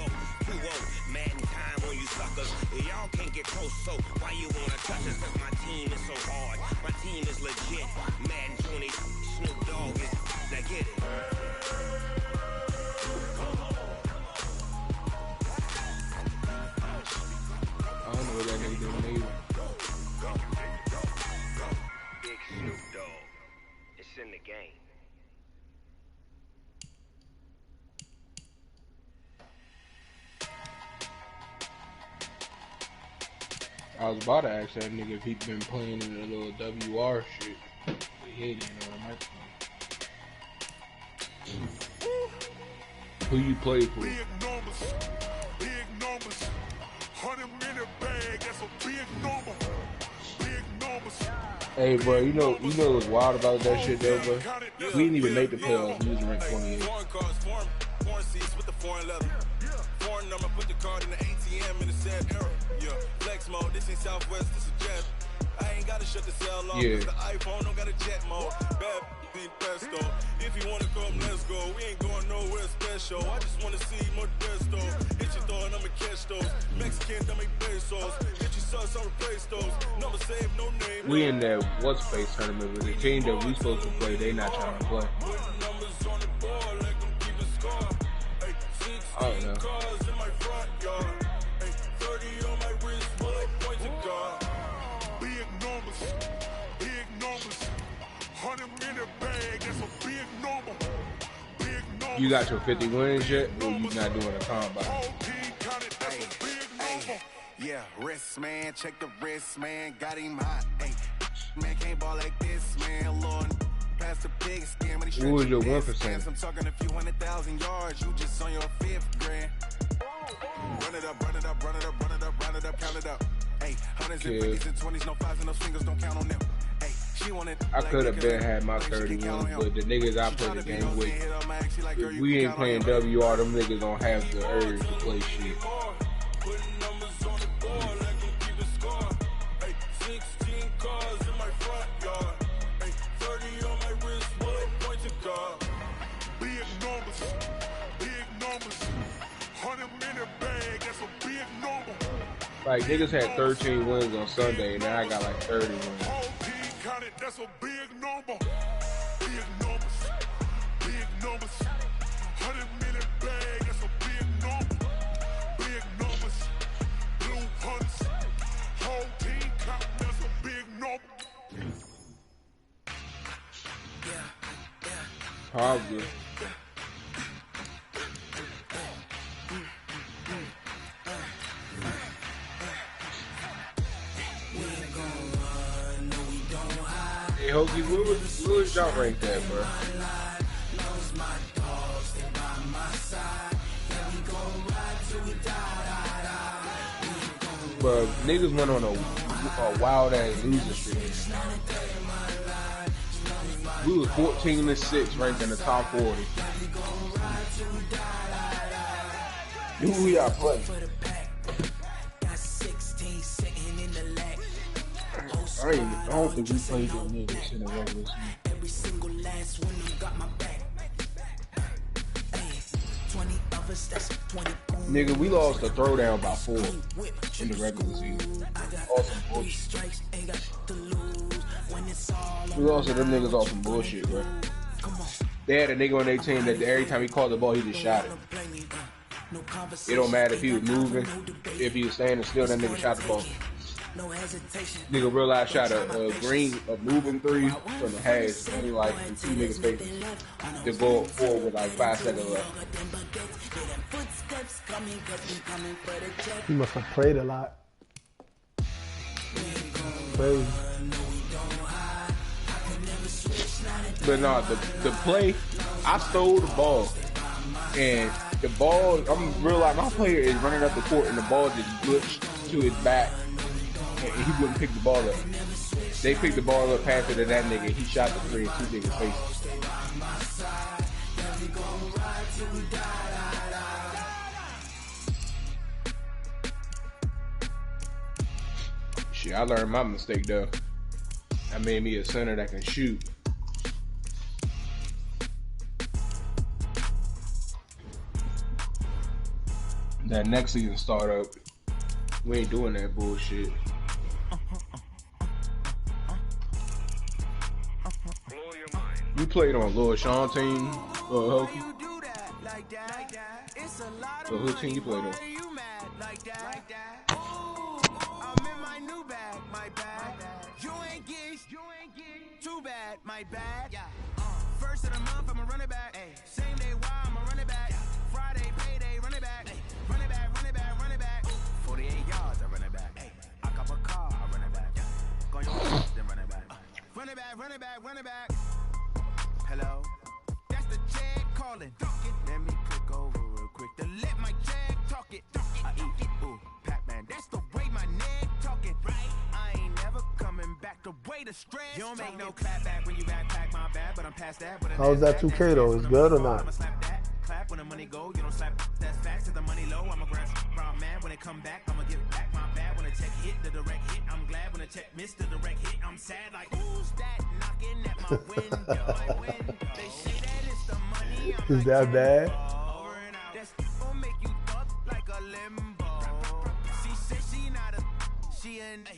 Madden time on you suckers. Y'all can't get close, so why you wanna touch us? Cause my team is so hard. My team is legit. Madden 20, Snoop Dogg is. Now get it. I don't know what that nigga doing either. Big Snoop Dogg. It's in the game. I was about to ask that nigga if he been playing in a little WR shit. But he ain't even on the microphone. Who you play for? Big numbers. 100-minute bag, that's a big number. Big numbers. Hey, bro, you know what's wild about that shit, though, bro? We didn't even make the playoffs. We was ranked 28. Foreign cards, foreign seats with the foreign leather. Foreign number, put the card in the ATM in the sad era. Yeah, flex mode, this ain't Southwest, this is jet. I ain't gotta shut the cell off, yeah. The iPhone don't got a jet mode. Bad ain't pesto. If you wanna come, let's go. We ain't going nowhere special. I just wanna see Modesto. Hit your thought, I'ma catch those. Mexican, don't make pesos. Hit your sauce, I'll replace those. Number save, no name. We in that what's face tournament with the team that we supposed to play. They not trying to play. I don't know. Big numbers. 100-minute bag, that's a big number. Big numbers. You got your 50 wins yet, or you not doing a combine? Yeah, wrist man, check the wrist man, got him hot. Hey, man can't ball like this, man. Lord, past the pig skin, but he what was your 1%? I'm talking a few 100,000 yards. You just on your 5th grand. Run it up, run it up, run it up, run it up, run it up, count it up. Hey, hundreds and 50s and 20s, no 5s and no singles, don't count on them. Hey, she wanted. I could have been had my 30 wins, but the niggas I play the game with, if we ain't playing WR, them niggas don't have the urge to play shit. Big numbers. 100-minute bag, that's a big number. Like, niggas had 13 wins on Sunday, and now I got like 30 wins. That's a big number. Big numbers. 100-minute bag, that's a big number. Big numbers. Blue hunts. Whole team count, that's a big number. Probably. Hey, Hokie, what was y'all ranked at, bro? But niggas went on a wild ass losing streak. We was 14-6 ranked in the top 40. Who we got playing? I don't think we played them niggas in the regular season. Every single last one got my back. 20 of us, that's 20. Nigga, we lost the throwdown by 4 in the regular season. Awesome bullshit. We lost to them niggas off some bullshit, bro. They had a nigga on their team that every time he caught the ball, he just shot it. It don't matter if he was moving, if he was standing still, that nigga shot the ball. Nigga realized shot a moving 3 from the hash, and he like, in 2 niggas' faces. The ball forward with like 5 seconds left. He must have prayed a lot. Crazy. But no, the play, I stole the ball, and the ball, I'm realizing my player is running up the court, and the ball just glitched to his back, and he wouldn't pick the ball up. They picked the ball up, passed it to that nigga, he shot the 3 in 2 niggas' faces. Shit, I learned my mistake though. I made me a center that can shoot. That next season startup, we ain't doing that bullshit. You played on Lord Sean team, Hokey? So who team you played on? I'm in my new bag, my bag. You ain't get too bad, my bad. First of the month, I'ma run it back. Same day, why I'ma run it back. Friday, payday, run it back. Run it back, run it back, run it back. 48 yards, I run it back. I cop a car, I run it back. Go your then run it back. Run it back, run it back, run it back. Hello? That's the jag calling. Let me click over real quick to let my jag talk it. I eat it, ooh, Pac-Man. That's the way my neck talking. Right? I ain't never coming back the way the stress. You don't make no clap back when you backpack my bad, but I'm past that. How's that 2K though? Is good or not? Clap when the money go, you don't slap. That's facts. If the money low, I'm a grab round man. When it come back, I'ma give back my bad. When the check hit, the direct hit. I'm glad when the check missed the direct hit. I'm sad like who's that knocking at my window? They say that it's the money. Is that bad? That's gonna make you fuck like a limbo. She said she not a she and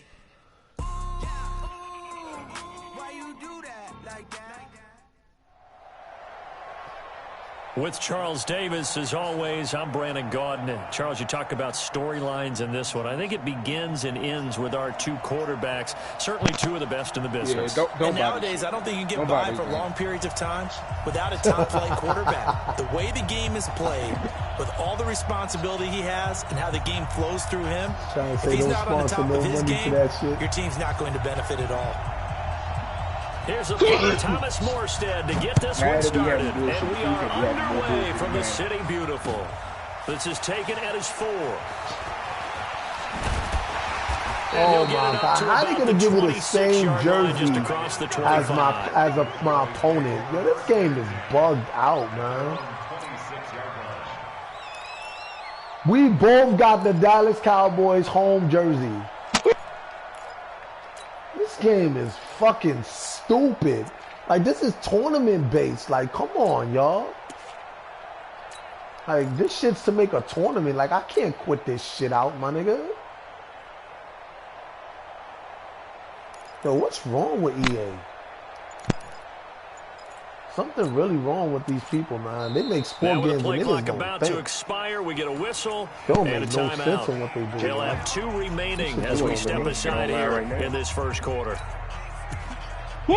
why you do that like that? With Charles Davis, as always, I'm Brandon Gaudin. Charles, you talk about storylines in this one. I think it begins and ends with our two quarterbacks, certainly two of the best in the business. Yeah, don't nowadays, I don't think you can get by for long periods of time without a top-flight quarterback. The way the game is played, with all the responsibility he has and how the game flows through him, if he's not on the top of his game, your team's not going to benefit at all. Here's a punter, Thomas Morstead, to get this one started. And we are underway from the City Beautiful. This is taken at his 4. Oh my God! How are they gonna give me the same jersey as my opponent? Yo, this game is bugged out, man. We both got the Dallas Cowboys home jersey. This game is fucking stupid. Like, this is tournament based. Like, come on, y'all. Like, this shit's to make a tournament. Like, I can't quit this shit out, my nigga. Yo, what's wrong with EA? Something really wrong with these people, man. They make sport games and they just don't about think. to expire. We get a whistle Don't and make a no timeout. sense in what they do. He'll man. have 2 remaining as we step aside here in this first quarter. This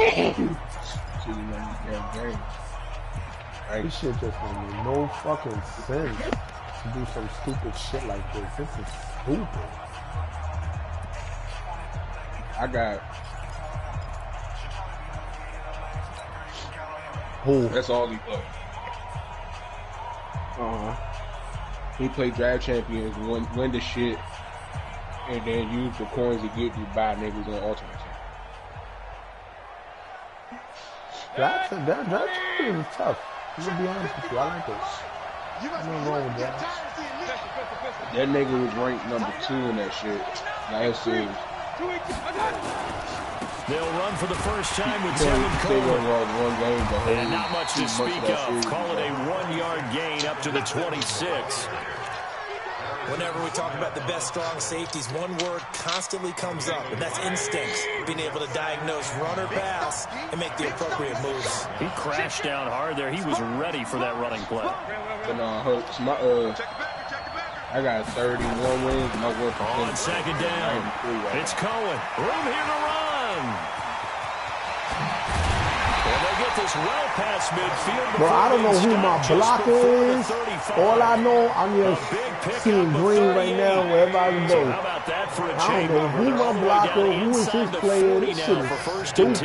shit just don't make no fucking sense to do some stupid shit like this. This is stupid. I got. Who? That's all he played. He played draft champions, win the shit, and then use the coins to get you buy niggas on Ultimate Team. That is tough. I'm gonna be honest with you. I like it. Nothing wrong with that. That nigga was ranked number 2 in that shit. Last series. They'll run for the first time with Tevin Coleman. And not much to speak of. Call it a 1-yard gain up to the 26. Whenever we talk about the best strong safeties, one word constantly comes up, and that's instincts. Being able to diagnose run or pass and make the appropriate moves. He crashed down hard there. He was ready for that running play. But Hurts, I got 31 wins. My win percentage. On second down, it's Cohen. Room here to run. And they get this well past midfield. Bro, I don't know who my blocker is. All I know, I'm just seeing green right now wherever I go. How about that for a I don't know who my blocker, who is his player. This shit is stupid.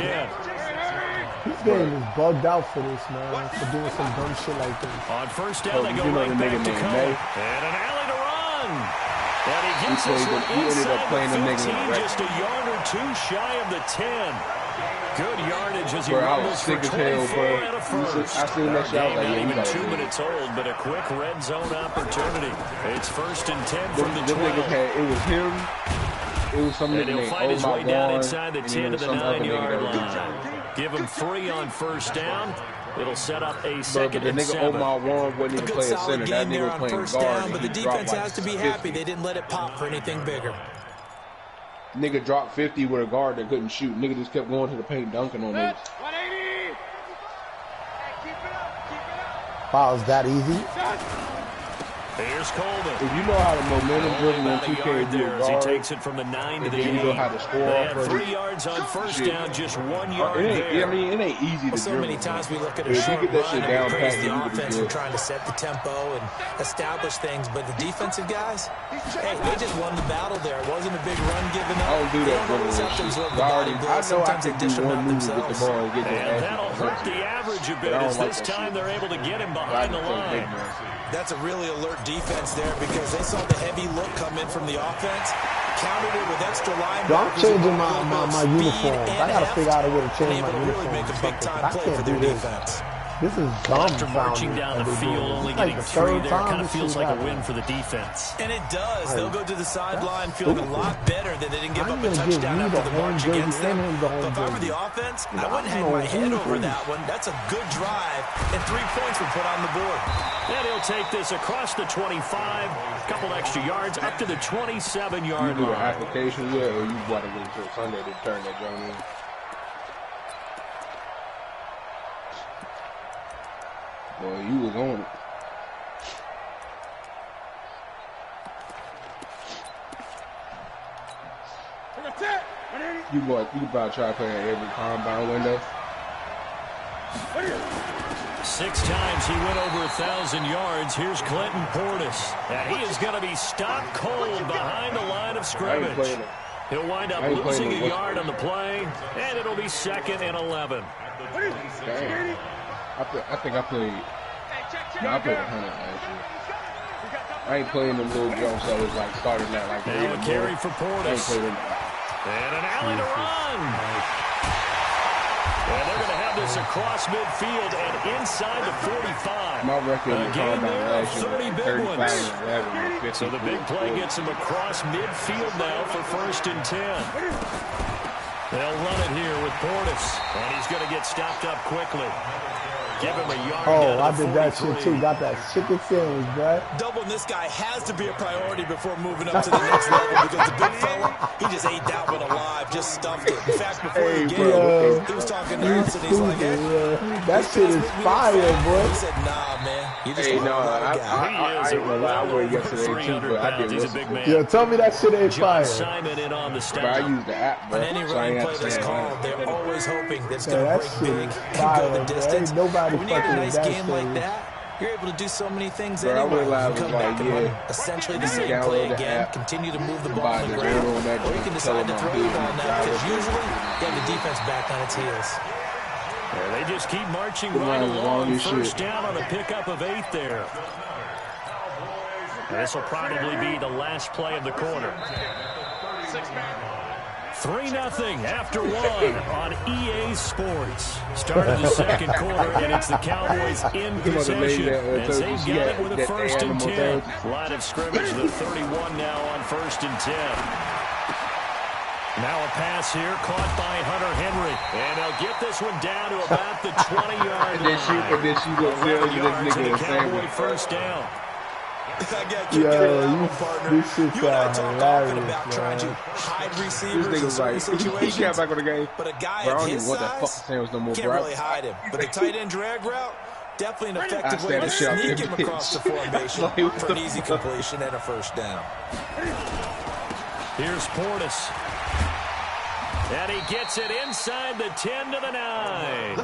This game is bugged out for this, man, for doing some dumb shit like this. On first down, they go right back to Cohen. And an alley to run. And he gets this one inside the 15, just a yard or 2 shy of the 10. Good yardage as he rumbles for 24 and a first. I seen that shot. Game not even 2 minutes old, but a quick red zone opportunity. It's first and 10 from the 12. It was him. It was some and nigga he'll fight his way down inside the 10 to the 9-yard line. Give him 3 on first down. It'll set up a But second the and nigga 7. Omar Warren wasn't even playing center. That nigga was playing guard. But the defense has to be happy they didn't let it pop for anything bigger. Nigga dropped 50 with a guard that couldn't shoot. Nigga just kept going to the paint dunking on niggas. 180. Hey, keep it up. Keep it up. Wow, is that easy? Here's Coleman. If you know how to momentum dribble in About a 2K yard do there a as he guard, takes it from the 9 to the 8. you know how to score They off had of 3 it. yards on first Shit. down, just 1 yard It ain't, there. I mean, it ain't easy to So dribble. many times we look at a If you short get that run shit and down we pat, praise you the can offense do for it. trying to set the tempo and establish things, but the defensive guys, hey, they just won the battle there. It wasn't a big run given up. I don't do They that don't always dribbling have to shit. absorb I the body know blow. I Sometimes they can do dish them one out move with the themselves. ball and get their And ass. that'll hurt the average a bit I don't as like this that time shit. they're able to get him I behind the just play big line. man. That's a really alert defense there because they saw the heavy look come in from the offense, countered it with extra linebackers. Yo, I'm changing my speed uniforms. I and gotta heft, figure out a way to and change able my to really uniforms. make a big-time I play can't for do their this. defense. This is dumb. After marching down the field, only getting 3 there, kind of feels like a win for the defense. And it does. They'll go to the sideline feeling a lot better that they didn't give up a touchdown after the march against them. But if I were the offense, I wouldn't hang my head over that one. That's a good drive, and 3 points were put on the board. And he'll take this across the 25, a couple extra yards, up to the 27-yard You do an line. application yet, or you want to wait until Sunday to turn that joint in? Boy, you was on it. You about to try to play at every combine window. 6 times he went over 1,000 yards. Here's Clinton Portis. And he is going to be stopped cold behind the line of scrimmage. He'll wind up losing a yard on the play, and it'll be 2nd and 11. Damn. I think I played. No, I played 100 last year. I ain't playing them little jumps that was like starting at like. Now a carry for Portis. And an alley to run. And they're going to have this across midfield and inside the 45. My record in the Again, combine there are last year 30 was big 35 ones. and 11 and 50. So the big play gets him across midfield now for 1st and 10. They'll run it here with Portis. And he's going to get stopped up quickly. Give him a yard. Oh, I did that shit too. Got that chicken sandwich, bruh. Doubling this guy has to be a priority before moving up to the next level because the big fella, he just ate that one alive, just stuffed it. In fact, before the game, he was talking to us and he's like, hey, that shit is fire, boy. He said, nah, man. You just Hey, want no, a lot of guy. I ain't gonna lie. I went yesterday too, but I did He's a listen big to man. it. Yo, tell me that shit ain't John fire. Simon in on the But I stop. used the app, bro. On any So I ain't running have play to that's say called, anything. they're always hoping that it's Yeah, going to that break shit big is and fire, go the bro. distance. Ain't nobody But when you have a fucking with nice that game like shit. that, you're able to do so many things Bro, I anyway. realized You come it was back like, and run yeah, essentially the you same download play the again, app, continue to move the ball buy on the the ground, zero on that or you joint, can tell decide to them throw I'm the good, ball and now drive because it. usually you have the defense back on its heels. Yeah, they just keep marching The right line is long along. as shit. First down on a pickup of 8 there. This will probably be the last play of the quarter. 3-0 after 1 on EA Sports. Start of the second quarter, and it's the Cowboys in possession as they've got it with a 1st and 10. Line of scrimmage, the 31 now on 1st and 10. Now a pass here, caught by Hunter Henry. And they'll get this one down to about the 20-yard line. And then she goes there 11 to yards this and nigga a and Cowboy sandwich. first down. I got kicked Yo, out of that you- one, partner. this shit You and I sound talk hilarious, often about trying to man. hide This receivers in nigga's certain like, he situations. got back on the game. But a guy Bro, I at don't his even want that fucking size sandwich no more, can't bro. really hide him. But the tight end drag route, definitely an effective way stand to the shit out sneak there, him bitch. across the formation Like, what for the an easy fuck? completion and a first down. Here's Portis. And he gets it inside the 10 to the 9.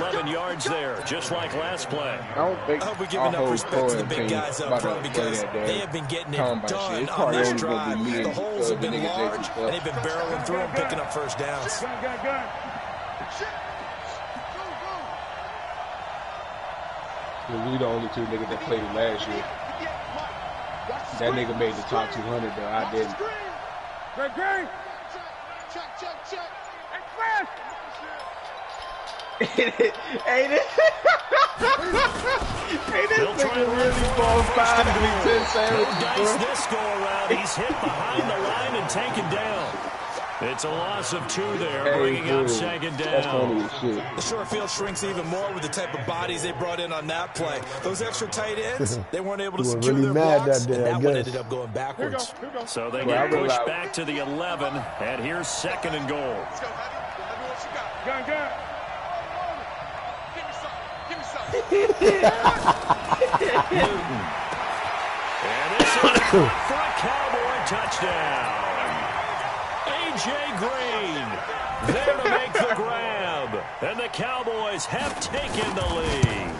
11 yards there, just like last play. I don't think I hope we give enough respect to the big guys up front because they have been getting it done on this drive. The holes have been large, and they've been barreling through them, picking up first downs. We the only 2 niggas that played it last year. That nigga made the top 200, though. I didn't. Great. Check. Hey, this nigga really ball 5 to be 10 No sandwiches, dice bro. this go around. He's hit behind the line and taken down. It's a loss of 2 there, bringing up second down. That's funny as shit. The short field shrinks even more with the type of bodies they brought in on that play. Those extra tight ends, they weren't able to secure really their mad blocks, that day, and I that one guess. ended up going backwards. So they get pushed back to the 11, and here's 2nd and goal. Let's go, Heavy. Let me what you got. Gun. Give me something. Newton. And this is for a Cowboy touchdown. A.J. Green there to make the grab. And the Cowboys have taken the lead.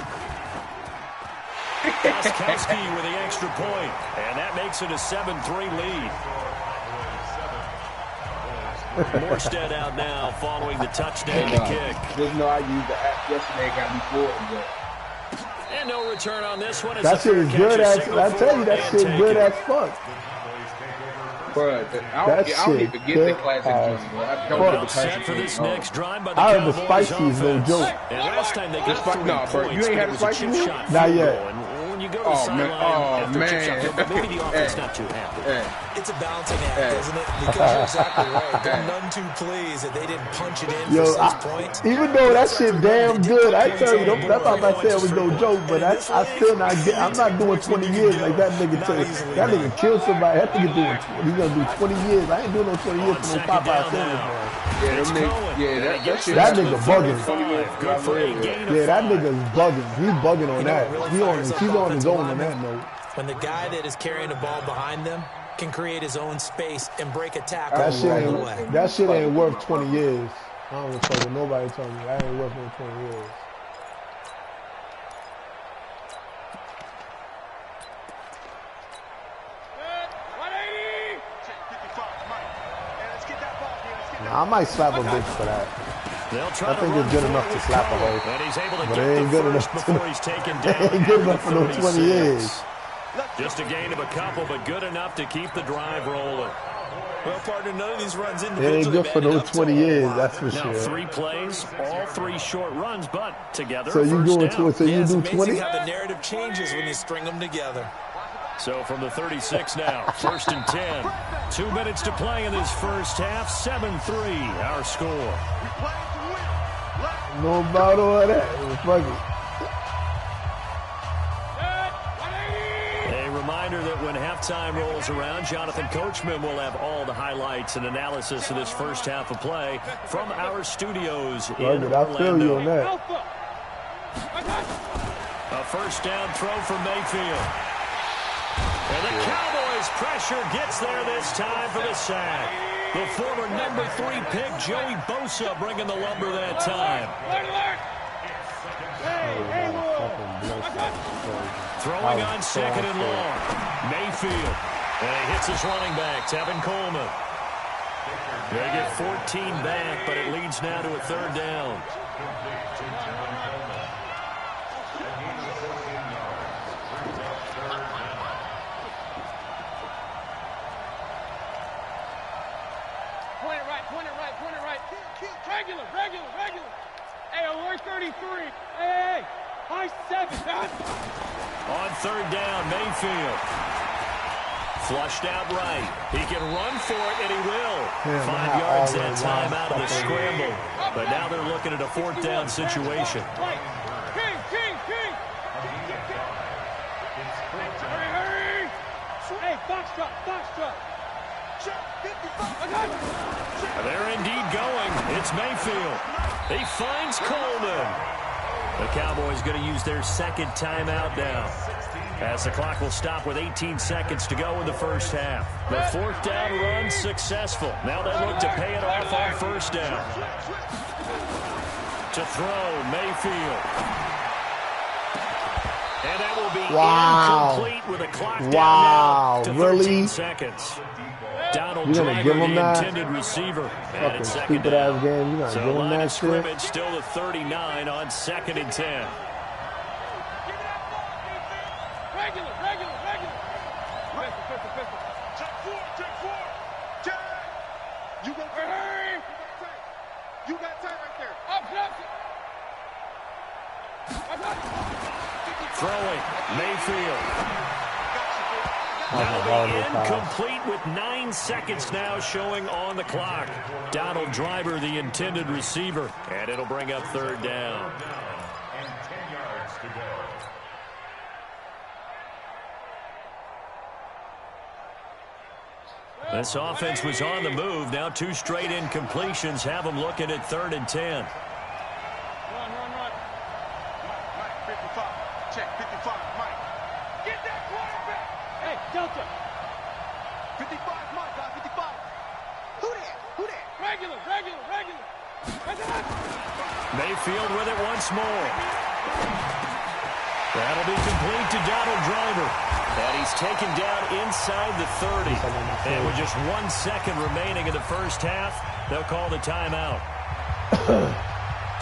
Gostkowski with the extra point. And that makes it a 7-3 lead. Morstead out now following the touchdown kick. Just know I used the app yesterday, got me forward. And no return on this one. That shit is good as, I tell you, that shit good as fuck. But I don't even get the classic juice, bro. I don't get the Set classic for this juice. next drive by the I heard the Cowboys spicy is no offense. joke. And last time they got 3 No, bro, points, you ain't had it a was a spicy chip meal? shot Not field yet. goal. And when you go to Oh, the sideline after man. chip shot field goal, maybe the offense not too happy. It's a balancing act, isn't it? Because you're exactly right. They're none too pleased that they didn't punch it in for 6 points. Even though that shit damn good, I tell you, that's all I said was no joke, but I still not get, I'm not doing 20 years like that nigga tell you. That nigga killed somebody, that nigga doing, he's gonna do 20 years. I ain't doing no 20 years for no Popeye sandwich, man. Yeah, them niggas, that shit. That nigga bugging. Good for a gain of Yeah, that 5. nigga's bugging. He's bugging on that. He's on his own on that note. When the guy that is carrying the ball behind them can create his own space and break a tackle That shit ain't worth 20 years. I don't give a fuck what nobody told me. That ain't worth no 20 years. Nah, I might slap a bitch for that. I think it's good enough to slap a hoe. And he's able to But get it ain't the good first enough before he's taken down. It ain't good enough for no 20 years. Just a gain of a couple, but good enough to keep the drive rolling. Well, partner, none of these runs It individually ain't good for no 20 years, that's for Now, sure. 3 plays, all 3 short runs, but together So you first doing down. so you It's do amazing 20? how the narrative changes when you string them together. So from the 36 now, 1st and 10. 2 minutes to play in this first half. 7-3, our score. No about all that. Fuck it. A reminder that when halftime rolls around, Jonathan Coachman will have all the highlights and analysis of this first half of play from our studios in Fuck it, I feel you on Orlando. that. A first down throw for Mayfield. And the Cowboys pressure gets there this time for the sack. The former number 3 pick, Joey Bosa, bringing the lumber that time. Throwing on 2nd and long. Mayfield. And he hits his running back, Tevin Coleman. They get 14 back, but it leads now to a 3rd down. Point it right. Regular. Hey, alert 33. Hey. High 7. On 3rd down, Mayfield. Flushed out right. He can run for it, and he will. 5 yards that time out of the scramble. But now they're looking at a 4th down situation. King. Hurry. Hey, box drop. They're indeed going. It's Mayfield. He finds Coleman. The Cowboys going to use their 2nd timeout now, as the clock will stop with 18 seconds to go in the first half. The 4th down run successful. Now they look to pay it off on 1st down. To throw, Mayfield. And that will be incomplete with a clock down now to 13 seconds. Donald Driver, the intended receiver. Fucking stupid ass game. You gonna So give him line that of shit? scrimmage still to 39 on 2nd and 10. Regular. Check 4. You go hurry. You got time right there. Up. Throwing, Mayfield. That'll be incomplete with 9 seconds now showing on the clock. Donald Driver, the intended receiver, and it'll bring up third down. And 10 yards to go. This offense was on the move. Now 2 straight incompletions have them looking at 3rd and 10. Run. Mike, 55. Check, 55, Mike. Get that quarterback. Hey, Delta. 55, Mike, 55. Who that? Regular. Mayfield with it once more. That'll be complete to Donald Driver. And he's taken down inside the 30. And with just 1 second remaining in the first half, they'll call the timeout.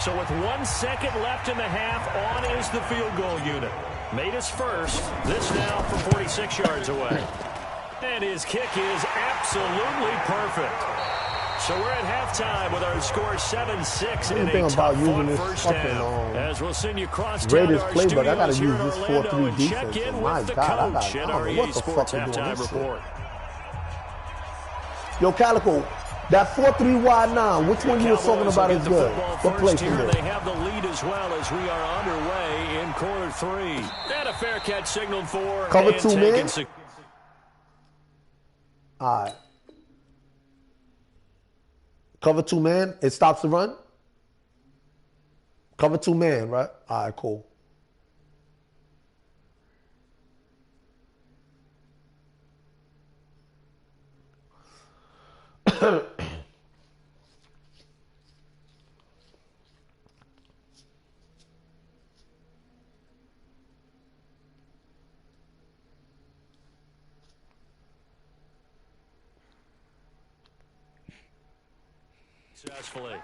So with 1 second left in the half, on is the field goal unit. Made his first. This now from 46 yards away. And his kick is absolutely perfect. So we're at halftime with our score 7-6 in a tough-fought first half. As we'll send you cross-town to our studios here in Orlando and check in with the coach at our EA Sports Halftime Report. Yo, Calico, that 4-3 wide 9, which one you were talking about is good? What place here, is they have the lead as well as we are underway in quarter 3. And a fair catch signaled for. Cover 2 men? All right. Cover 2 man, it stops the run? Cover 2 man, right? All right, cool. Successfully.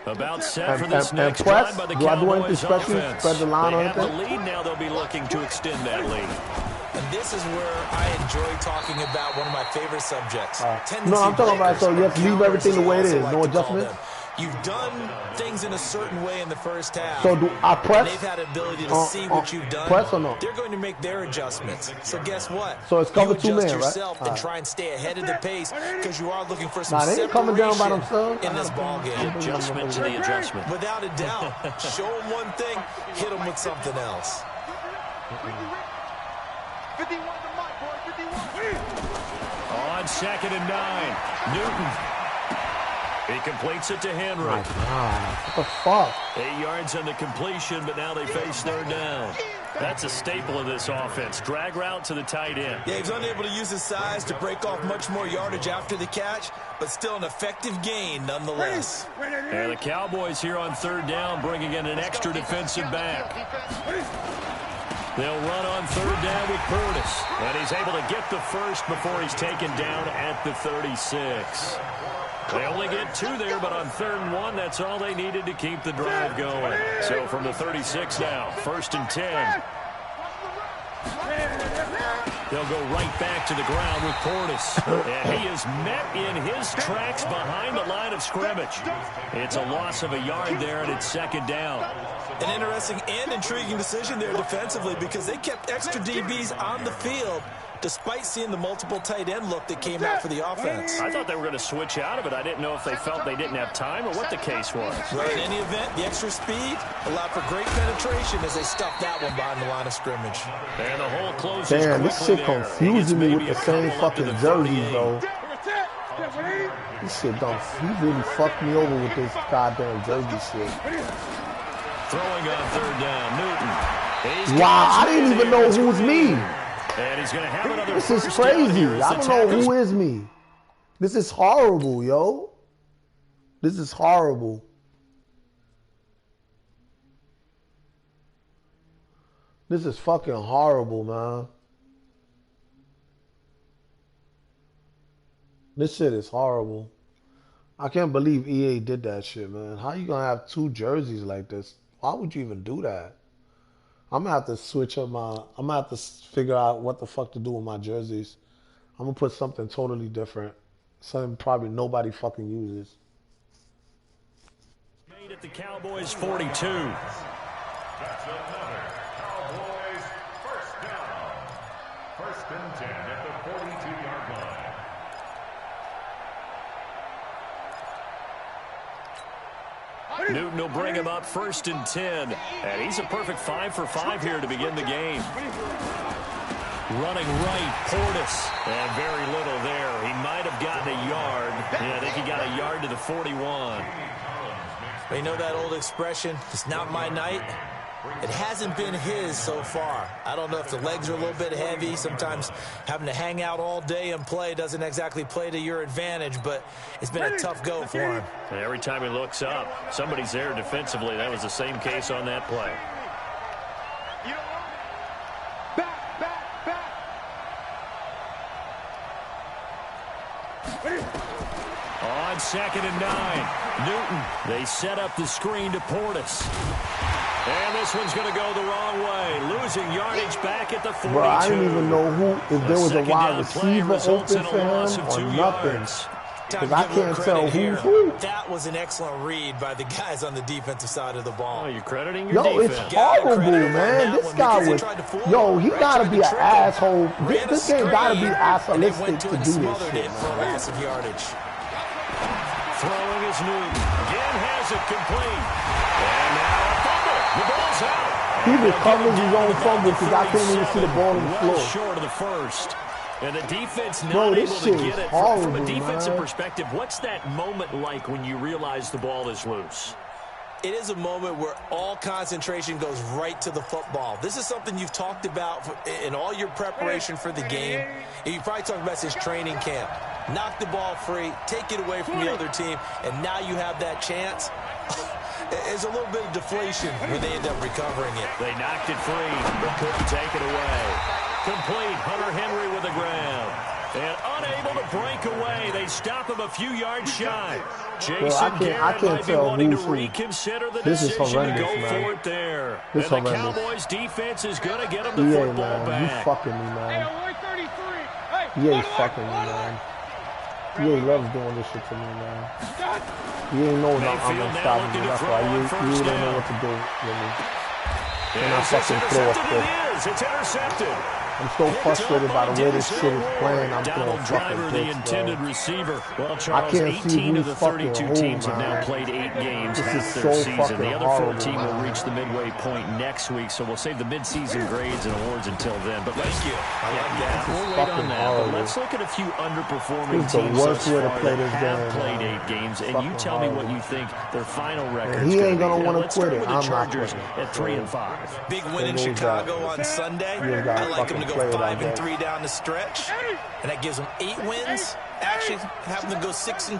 About set for this next drive by the Cowboys offense. Spread the line they have the lead now. They'll be looking to extend that lead. And this is where I enjoy talking about one of my favorite subjects. No, I'm talking about so you have to leave everything the way it is. No adjustments. You've done things in a certain way in the first half. So do I press? And they've had the ability to see what you've done. Press or no? They're going to make their adjustments. So guess what? So it's cover 2 man, right? You adjust yourself and try and stay ahead of the pace because you are looking for some they ain't coming down by themselves in this ball game. Adjustment to the adjustment. Without a doubt. Show them one thing, hit them with something else. 51 to Mike, boy, 51. On 2nd and 9, Newton. He completes it to Henry. What the fuck? 8 yards on the completion, but now they face 3rd down. That's a staple of this offense. Drag route to the tight end. Yeah, he's unable to use his size to break off much more yardage after the catch, but still an effective gain nonetheless. And the Cowboys here on 3rd down bringing in an extra defensive back. They'll run on 3rd down with Curtis. And he's able to get the first before he's taken down at the 36. They only get 2 there, but on 3rd and 1, that's all they needed to keep the drive going. So from the 36 now, 1st and 10. They'll go right back to the ground with Portis. And he is met in his tracks behind the line of scrimmage. It's a loss of a yard there, and it's 2nd down. An interesting and intriguing decision there defensively because they kept extra DBs on the field despite seeing the multiple tight end look that came out for the offense. I thought they were going to switch out of it. I didn't know if they felt they didn't have time or what the case was. Well, in any event, the extra speed allowed for great penetration as they stuffed that one behind the line of scrimmage. And the hole closes Damn, this shit confusing me with the same fucking jerseys, though. This shit he really fucked me over with this goddamn jersey shit. Throwing on 3rd down, Newton. Wow, I didn't even know who was me. And he's going to have another. This is crazy. I don't know who is me. This is horrible, yo. This is horrible. This is fucking horrible, man. This shit is horrible. I can't believe EA did that shit, man. How you gonna have 2 jerseys like this? Why would you even do that? I'm gonna have to switch up I'm gonna have to figure out what the fuck to do with my jerseys. I'm gonna put something totally different. Something probably nobody fucking uses. at the Cowboys 42. That's another Cowboys first down. First and 10 at the 42-yard line. Newton will bring him up first and 10. And he's a perfect 5 for 5 here to begin the game. Running right, Portis. And very little there. He might have gotten a yard. Yeah, I think he got a yard to the 41. You know that old expression, it's not my night? It hasn't been his so far. I don't know if the legs are a little bit heavy. Sometimes having to hang out all day and play doesn't exactly play to your advantage, but it's been a tough go for him. And every time he looks up, somebody's there defensively. That was the same case on that play. On 2nd and 9, Newton. They set up the screen to Portis. And this one's going to go the wrong way. Losing yardage back at the 42. Bro, I didn't even know if there was a wide receiver open for him or nothing. Because I can't tell who's who. That was an excellent read by the guys on the defensive side of the ball. Oh, you're crediting your defense. It's horrible, man. This guy was, he got to be an asshole. This game got to be assholic to do this shit, for massive yardage. Throwing is Newton. Again has it complete. And now a fumble. The ball's out. He recovers his own fumble because I can't even see the ball on the floor. Short of the first. And the defense not able to get it. From a defensive perspective, what's that moment like when you realize the ball is loose? It is a moment where all concentration goes right to the football. This is something you've talked about in all your preparation for the game. You probably talked about since training camp. Knock the ball free, take it away from the other team, and now you have that chance. There's a little bit of deflation when they end up recovering it. They knocked it free, but couldn't take it away. Complete, Hunter Henry with the ground. And unable to break away. They stop him a few yards shy. Jason Garrett might be wanting to reconsider the decision to go for it there. And the Cowboys defense is going to get him the football back. You fucking me, man. EA fucking me, man. EA loves doing this shit to me, man. He ain't know I'm unstoppable. That's why you don't know what to do with me. And I fucking throw up there. It's intercepted. I'm so frustrated by the way this shit is playing. I'm throwing fucking the picks, intended bro. receiver. Well, Charles, I can't 18 see of the who's 32 teams have man. now played 8 games This half is their so season. The other horrible, 14 will man. reach the midway point next week, so we'll save the midseason grades and awards until then. But Thank you. I like that. We'll wait on that. But let's look at a few underperforming teams thus far that have played 8 games, and you tell me what you think their final record is. He ain't gonna want to quit it. The I'm Chargers not at 3-5. Big win in Chicago on Sunday. I like them to go 5-3 down the stretch. And that gives them 8 wins. Actually, having them go 6-2.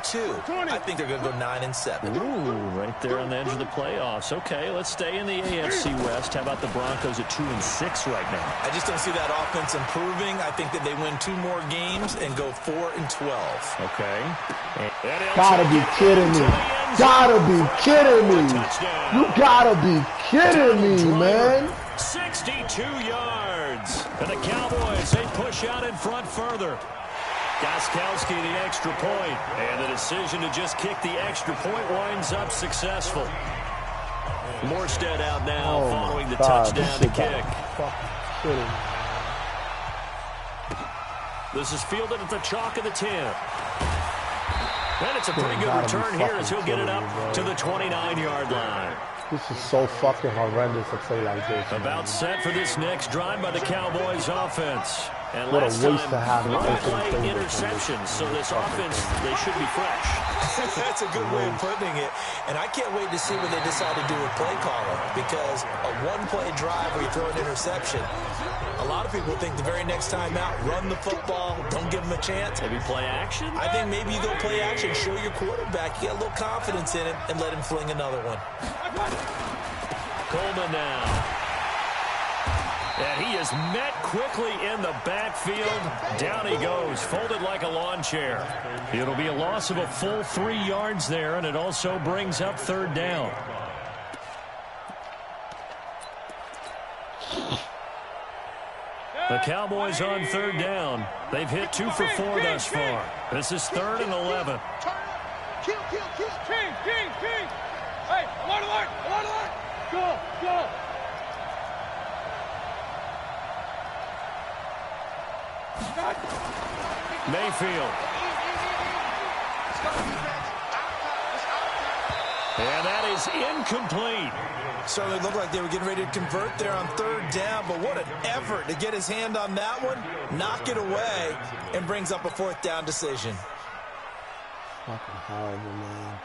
I think they're going to go 9-7. Ooh, right there on the edge of the playoffs. Okay, let's stay in the AFC West. How about the Broncos at 2-6 right now? I just don't see that offense improving. I think that they win 2 more games and go 4-12. Okay. Gotta be kidding me. Gotta be kidding me. You gotta be kidding me, man. 62 yards. And the Cowboys, they push out in front further. Gostkowski the extra point. And the decision to just kick the extra point winds up successful. Morstead out now following the touchdown to kick. This is fielded at the chalk of the 10. And it's a pretty good return here as he'll get it up to the 29-yard line. This is so fucking horrendous to play like this. About set for this next drive by the Cowboys offense. And what a last waste to time, have play interceptions, so this offense, they should be fresh. That's a good way of putting it. And I can't wait to see what they decide to do with play calling, because a one-play drive where you throw an interception, a lot of people think the very next time out, run the football, don't give them a chance. Maybe play action? I think maybe you go play action, show your quarterback, you get a little confidence in him, and let him fling another one. Coleman now. And he is met quickly in the backfield. Down he goes, folded like a lawn chair. It'll be a loss of a full 3 yards there, and it also brings up 3rd down. The Cowboys on 3rd down. They've hit 2 for 4 thus far. This is 3rd and 11. Kill. King. Hey, Go, go. Mayfield. And that is incomplete. So they looked like they were getting ready to convert there on third down, but what an effort to get his hand on that one, knock it away, and brings up a fourth down decision. Fucking horrible, man.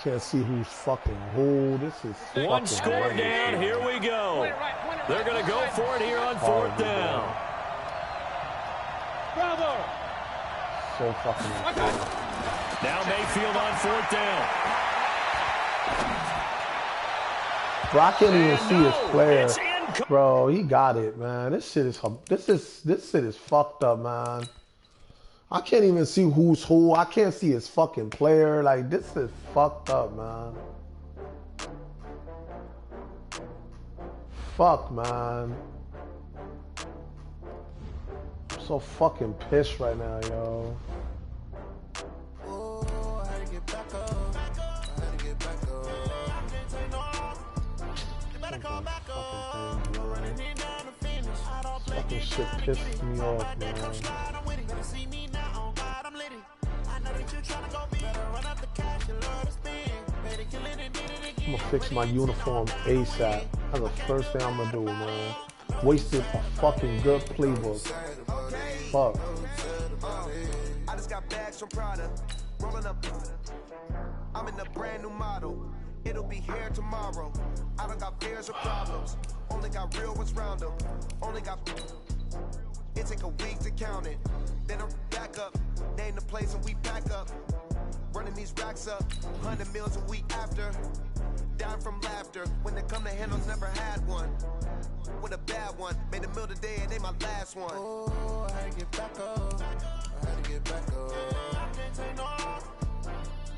Can't see who's fucking who. This is one score down. Here we go. They're going to go for it here on fourth down. Bravo. So fucking important. Now Mayfield on fourth down. Bro, I can't even see his player. Bro, he got it, man. This shit is fucked up, man. I can't even see who's who. I can't see his fucking player. Like, this is fucked up, man. Fuck, man. I'm so fucking pissed right now, yo. Fucking shit pisses me off, man. I'm gonna fix my uniform ASAP. That's the first thing I'm gonna do, man. Wasted a fucking good playbook. Fuck. I just got bags from Prada. Rolling up. I'm in a brand new model. It'll be here tomorrow. I don't got fears or problems. Only got real ones round them. Only got. It take a week to count it. Then I'm back up. Name the place and we pack up. Running these racks up. 100 meals a week after. Down from laughter. When they come to handles, never had one. With a bad one. Made a meal today and they my last one. Oh, I had to get back up. I had to get back up. I can't take no.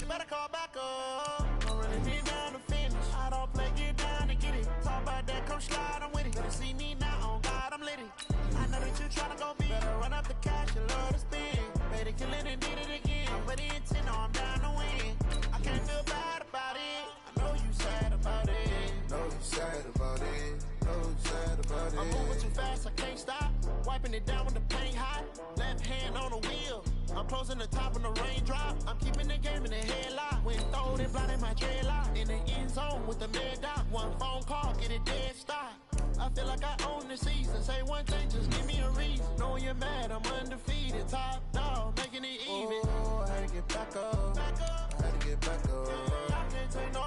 You better call back up. Don't really need down to finish. I don't play, get down to get it. Talk about that, come slide, I'm with it. Better see me now, on God, I'm litty. I know that you tryna go big. Better run up the cash, you love to spin. Better kill it and did it again. I'm ready and 10, no, I'm down to win. I can't feel bad about it. I know you sad about it. Know you sad about it. Know you sad about it. I'm moving too fast, I can't stop. Wiping it down when the paint hot. Left hand on the wheel. I'm closing the top when the raindrop. I'm keeping the game in the headlock. When throwed and blinded my dreadlock. In the end zone with the mad dot. One phone call, get it dead stop. I feel like I own the season. Say one thing, just give me a reason. Knowing you're mad, I'm undefeated. Top dog, making it even. Oh, I had to get back up. I had to get back up. I can't take no.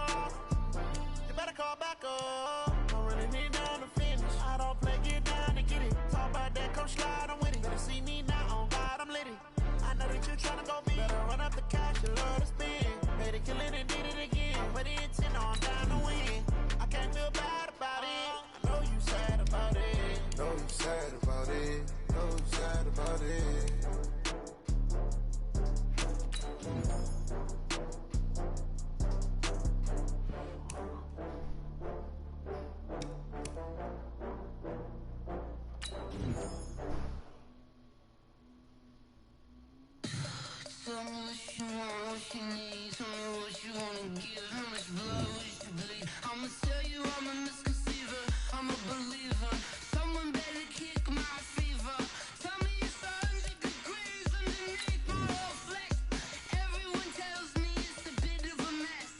You better call back up. I'm running it down to finish. I don't play, get down to get it. Talk about that, come slide, I'm with it. Better see me now, on God, I'm litty. I know that you tryna go big. Better run up the cash, you love to spin. Better kill it and did it again. But it's 10, I'm down to win. I can't feel bad about it. I know you sad about it. Know you sad about it. Know you sad about it. Tell me what you want, what you need. Tell me what you wanna give. How much blood would you bleed? I'ma tell you I'm a misconceiver. I'm a believer. Someone better kick my fever. Tell me it's 100 degrees underneath my whole flesh. Everyone tells me it's a bit of a mess.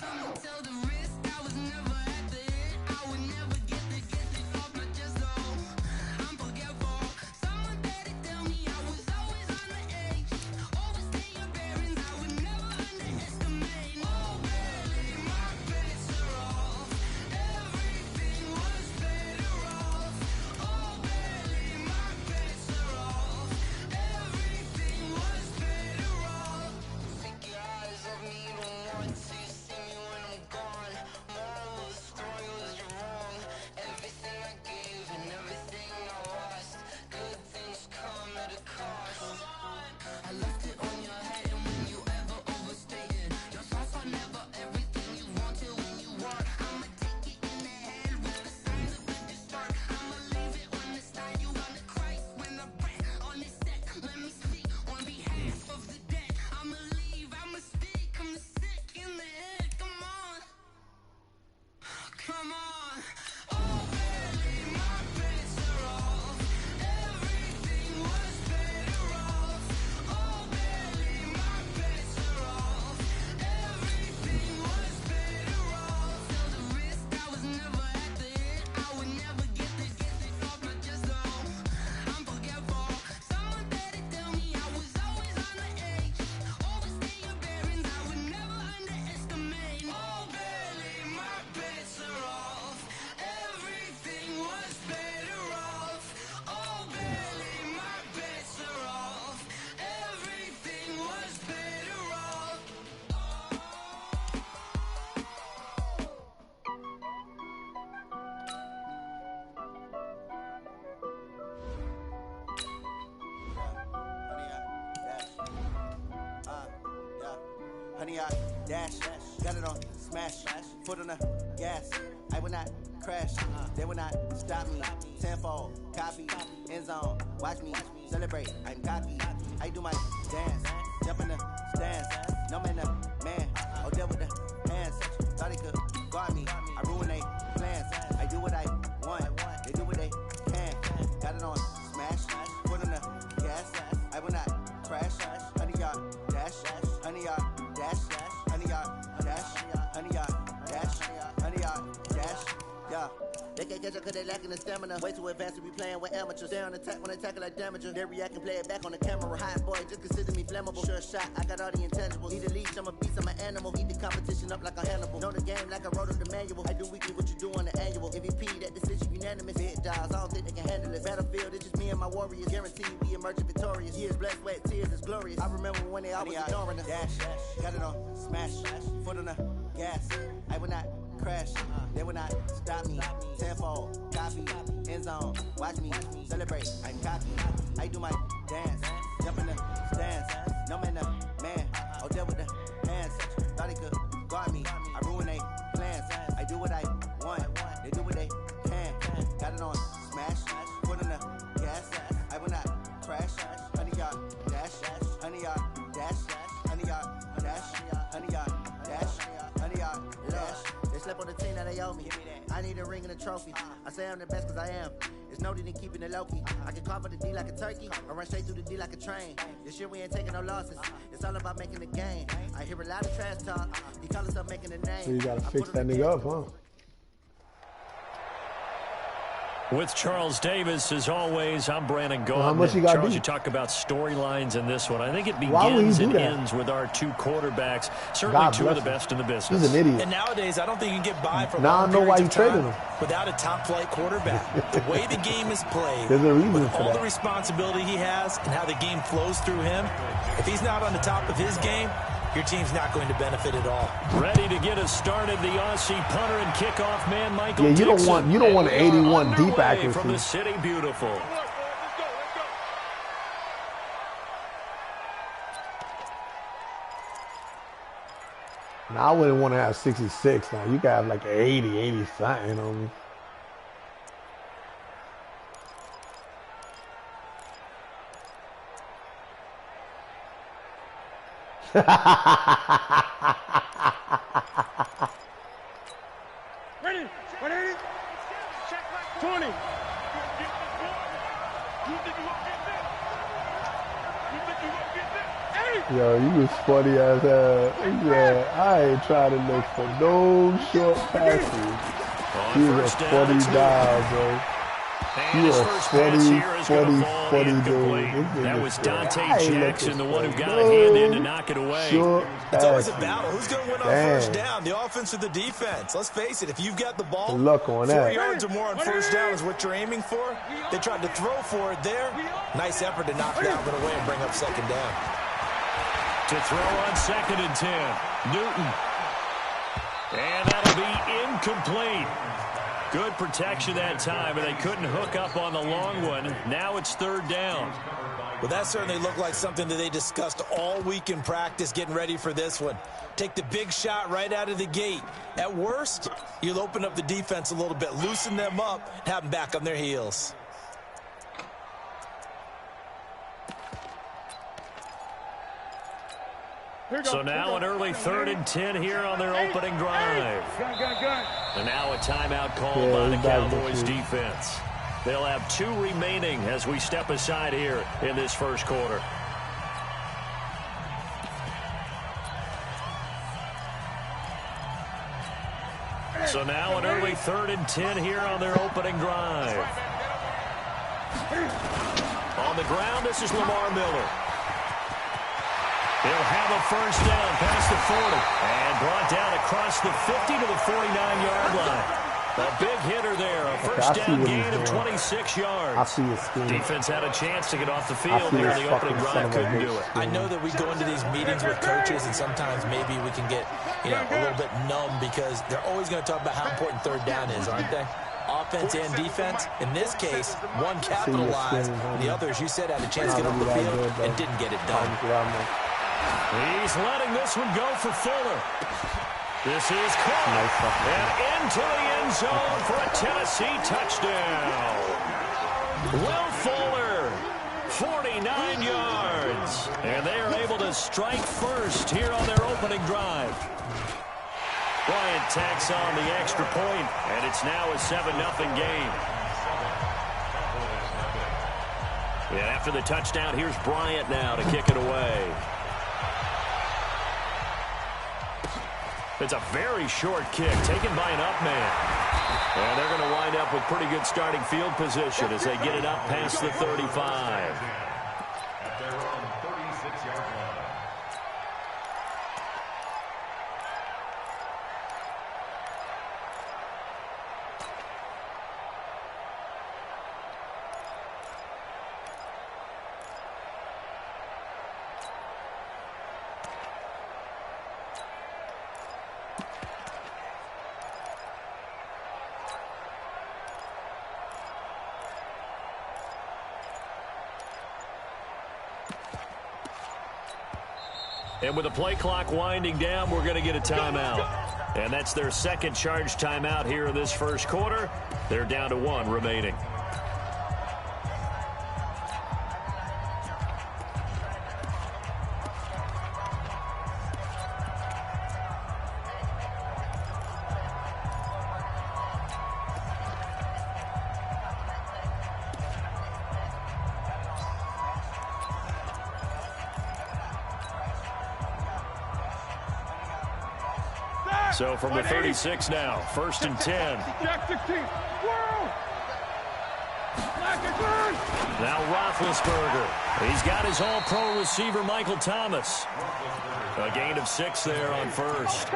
I'ma tell the risk I was never at the end. I would never get this off my chest though. I'm forgetful. Someone better tell me I was always on the edge. Overstay your bearings, I would never underestimate. Oh, barely my best. honey, I dash, got it on smash, foot on the gas. I will not crash, they will not stop me. Tenfold, copy, end zone, watch me celebrate. I'm cocky, I do my dance, jump in the stands. No man, man, oh deal with the hands. Thought he could guard me, I ruin they plans. I do what I want, they do what they can. Got it on smash, foot on the gas. I will not crash, honey, y'all dash, honey, y'all dash, honey, y'all dash, honey, y'all dash, honey, y'all dash. Yeah. They can't catch up cause they lacking the stamina. Way too advanced to be playing with amateurs. Stay on attack when they tackle like damager. They react and play it back on the camera. Hot boy, just consider me flammable. Sure shot, I got all the intangibles. Need a leash, I'm a beast, I'm an animal. Eat the competition up like a Hannibal. Know the game like I wrote up the manual. I do weekly what you do on the annual. MVP, that decision unanimous. Big dials, I don't think they can handle it. Battlefield, it's just me and my warriors. Guaranteed we emerging victorious. Years, blood, sweat, tears, it's glorious. I remember when they always ignoring us. Dash, got it on smash, foot on the gas. I will not crash, they will not stop me. Tenfold, copy, end zone, watch me celebrate. I'm cocky, I do my dance, jump in the stands. No man, man, oh deal with the hands. Thought he could guard me, I ruin they plans. I do what I want, they do what they can. Got it on smash, foot on the gas. I will not crash, honey, y'all dash, honey, y'all dash, honey, y'all dash, honey, y'all dash, honey, y'all dash. They slept on the team that they owe me. I need a ring and a trophy. I say I'm the best cause I am. It's no need in keeping it low-key. I can carve the D like a turkey or run straight through the D like a train. This year we ain't taking no losses. It's all about making the game. I hear a lot of trash talk. He call himself making a name. So you gotta fix that nigga up, huh? With Charles Davis, as always, I'm Brandon Gaudin. How much you got? Charles, you talk about storylines in this one. I think it begins and ends with our two quarterbacks. Certainly two of the best in the business. He's an idiot. And nowadays, I don't think you can get by for now long I know why you periods of traded time him. without a top-flight quarterback. The way the game is played, There's a reason with for all that. the responsibility he has and how the game flows through him, if he's not on the top of his game, your team's not going to benefit at all. Ready to get us started, the Aussie punter and kickoff man, Michael Yeah, you Dixon. don't want an 81 deep Underway accuracy. from the City Beautiful. Now I wouldn't want to have 66. Now you got like 80, 80 something on me. Ready? 20. Yo, you was funny as hell. Yeah, I ain't trying to look for no short passes. You was a funny guy, bro. You a funny dude. That was Dante Jackson, the one who got a hand in to knock it away. It's always a battle. Who's going to win on first down, the offense or the defense? Let's face it, if you've got the ball, Good luck on 4 that. yards or more on first down is what you're aiming for. They tried to throw for it there. Nice effort to knock that one away and bring up second down. To throw on 2nd and 10. Newton. And that'll be incomplete. Good protection that time, and they couldn't hook up on the long one. Now it's 3rd down. Well, that certainly looked like something that they discussed all week in practice getting ready for this one. Take the big shot right out of the gate. At worst, you'll open up the defense a little bit, loosen them up, have them back on their heels. So now an early 3rd and 10 here on their opening drive. And now a timeout called by the Cowboys defense. They'll have 2 remaining as we step aside here in this first quarter. So now an early 3rd and 10 here on their opening drive. On the ground, this is Lamar Miller. He'll have a first down past the 40 and brought down across the 50 to the 49-yard line. A big hitter there, a first down gain of 26 yards. I see his skin. Defense had a chance to get off the field there in the opening drive, couldn't do it. I know that we go into these meetings with coaches, and sometimes maybe we can get, a little bit numb because they're always going to talk about how important 3rd down is, aren't they? Offense and defense. In this case, one capitalized, the others, you said, had a chance to get off the field and didn't get it done. He's letting this one go for Fuller. This is caught and into the end zone for a Tennessee touchdown. Will Fuller, 49 yards. And they are able to strike first here on their opening drive. Bryant tacks on the extra point, and it's now a 7-0 game. And after the touchdown, here's Bryant now to kick it away. It's a very short kick taken by an up man. And they're going to wind up with pretty good starting field position as they get it up past the 35. At their own 36-yard line. And with the play clock winding down, we're going to get a timeout. And that's their second charge timeout here in this first quarter. They're down to 1 remaining. So from the 36 now, 1st and 10. Now Roethlisberger. He's got his all-pro receiver, Michael Thomas. A gain of 6 there on first.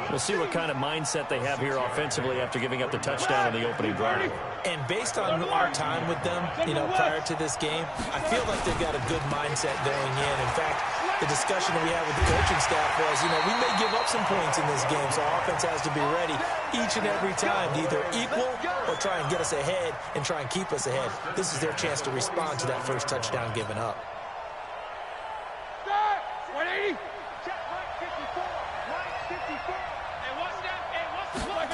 We'll see what kind of mindset they have here offensively after giving up the touchdown in the opening drive. And based on our time with them, prior to this game, I feel like they've got a good mindset going in. In fact, the discussion that we had with the coaching staff was, we may give up some points in this game, so offense has to be ready each and every time to either equal or try and get us ahead and try and keep us ahead. This is their chance to respond to that first touchdown given up. 180. Check, right 54. Right 54. Hey, what's that? Hey, what's the play?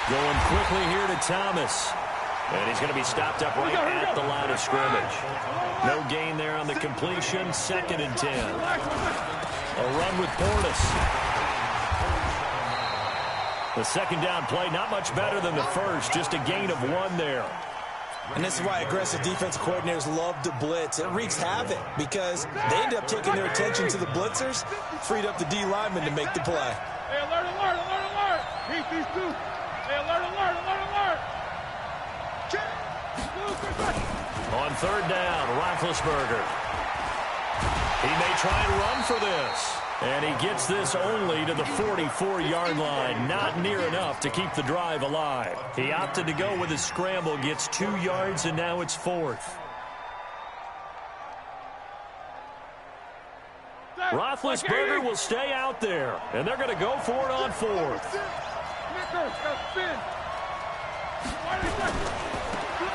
Going quickly here to Thomas. And he's going to be stopped up right at the line of scrimmage. No gain there on the completion. 2nd and 10. A run with Portis. The second down play, not much better than the first. Just a gain of 1 there. And this is why aggressive defensive coordinators love to blitz. It wreaks havoc because they end up taking their attention to the blitzers, freed up the D lineman to make the play. Hey, alert, alert, alert, alert. Beat these two. Hey, alert, alert, alert, alert. On 3rd down, Roethlisberger. He may try and run for this. And he gets this only to the 44-yard line. Not near enough to keep the drive alive. He opted to go with a scramble, gets 2 yards, and now it's 4th. Roethlisberger will stay out there, and they're going to go for it on 4th.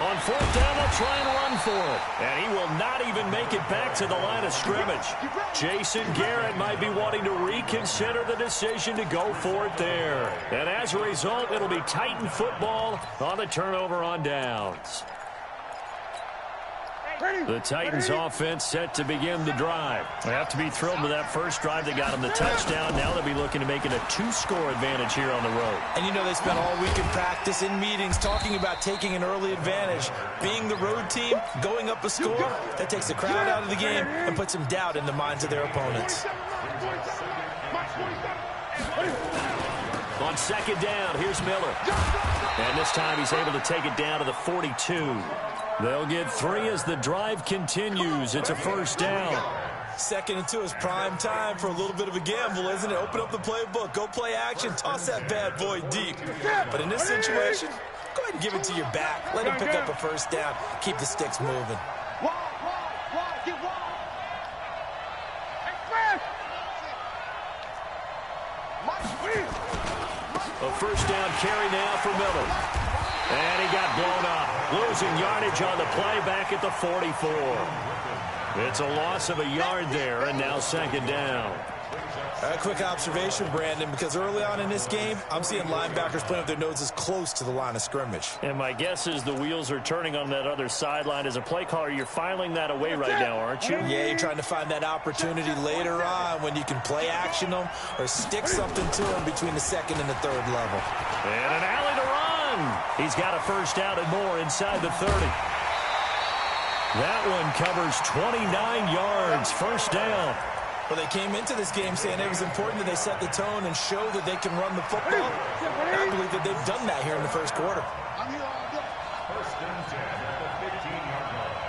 On 4th down, they'll try and run for it. And he will not even make it back to the line of scrimmage. Jason Garrett might be wanting to reconsider the decision to go for it there. And as a result, it'll be Titan football on the turnover on downs. The Titans offense set to begin the drive. They have to be thrilled with that first drive. They got them the touchdown. Now they'll be looking to make it a 2-score advantage here on the road. And they spent all week in practice, in meetings, talking about taking an early advantage. Being the road team, going up a score, that takes the crowd out of the game and puts some doubt in the minds of their opponents. On 2nd down, here's Miller. And this time he's able to take it down to the 42. They'll get 3 as the drive continues. It's a 1st down. 2nd and 2 is prime time for a little bit of a gamble, isn't it? Open up the playbook, go play action, toss that bad boy deep. But in this situation, go ahead and give it to your back. Let him pick up a 1st down. Keep the sticks moving. A 1st down carry now for Miller. And he got blown up. Losing yardage on the play back at the 44. It's a loss of a yard there, and now second down. A quick observation, Brandon, because early on in this game, I'm seeing linebackers playing with their noses close to the line of scrimmage. And my guess is the wheels are turning on that other sideline. As a play caller, you're filing that away right now, aren't you? Yeah, you're trying to find that opportunity later on when you can play action them or stick something to them between the second and the third level. And an alley to run. He's got a first down and more inside the 30. That one covers 29 yards, first down. Well, they came into this game saying it was important that they set the tone and show that they can run the football. I believe that they've done that here in the first quarter. First and 10 at the 15-yard line.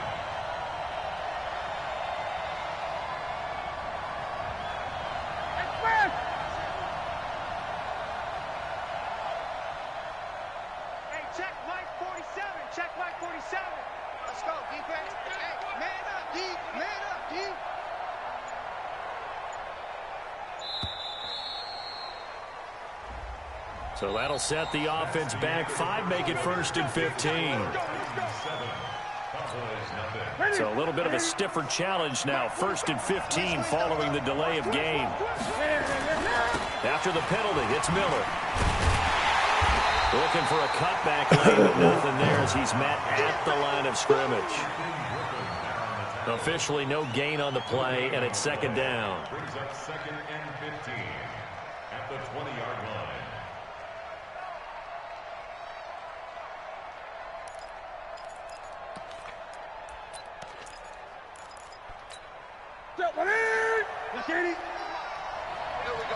Hey, check Mike 47. Check Mike 47. Let's go, defense. Hey, man up, D. Man up, D. So that'll set the offense back 5, make it first and 15. So a little bit of a stiffer challenge now. First and 15 following the delay of game. After the penalty, it's Miller. Looking for a cutback lane, but nothing there as he's met at the line of scrimmage. Officially no gain on the play, and it's second down. Brings up second and 15 at the 20-yard line. Here we go.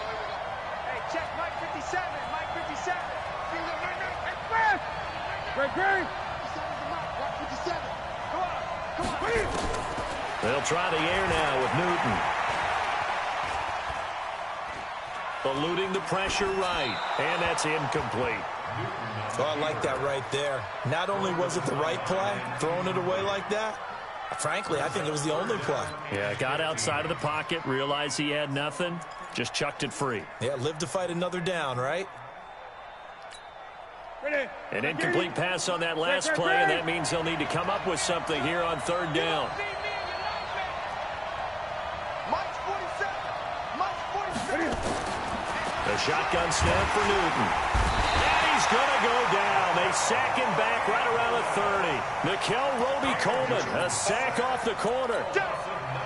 Hey, check Mike 57. Mike 57. Great. 57 Come on. They'll try the air now with Newton. Eluding the pressure right, and that's incomplete. Oh, I like that right there. Not only was it the right play, throwing it away like that, frankly, I think it was the only play. Yeah, got outside of the pocket, realized he had nothing, just chucked it free. Yeah, live to fight another down, right? An incomplete pass on that last play, and that means they'll need to come up with something here on third down. The shotgun snap for Newton. And he's going to go down. They sack him back right around the 30. Nickel Roby-Coleman, a sack off the corner.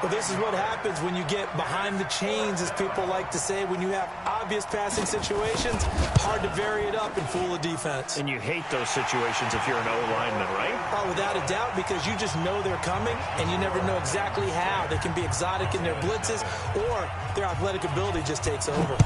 Well, this is what happens when you get behind the chains, as people like to say. When you have obvious passing situations, hard to vary it up and fool a defense. And you hate those situations if you're an O-lineman, right? Oh, without a doubt, because you just know they're coming, and you never know exactly how. They can be exotic in their blitzes, or their athletic ability just takes over.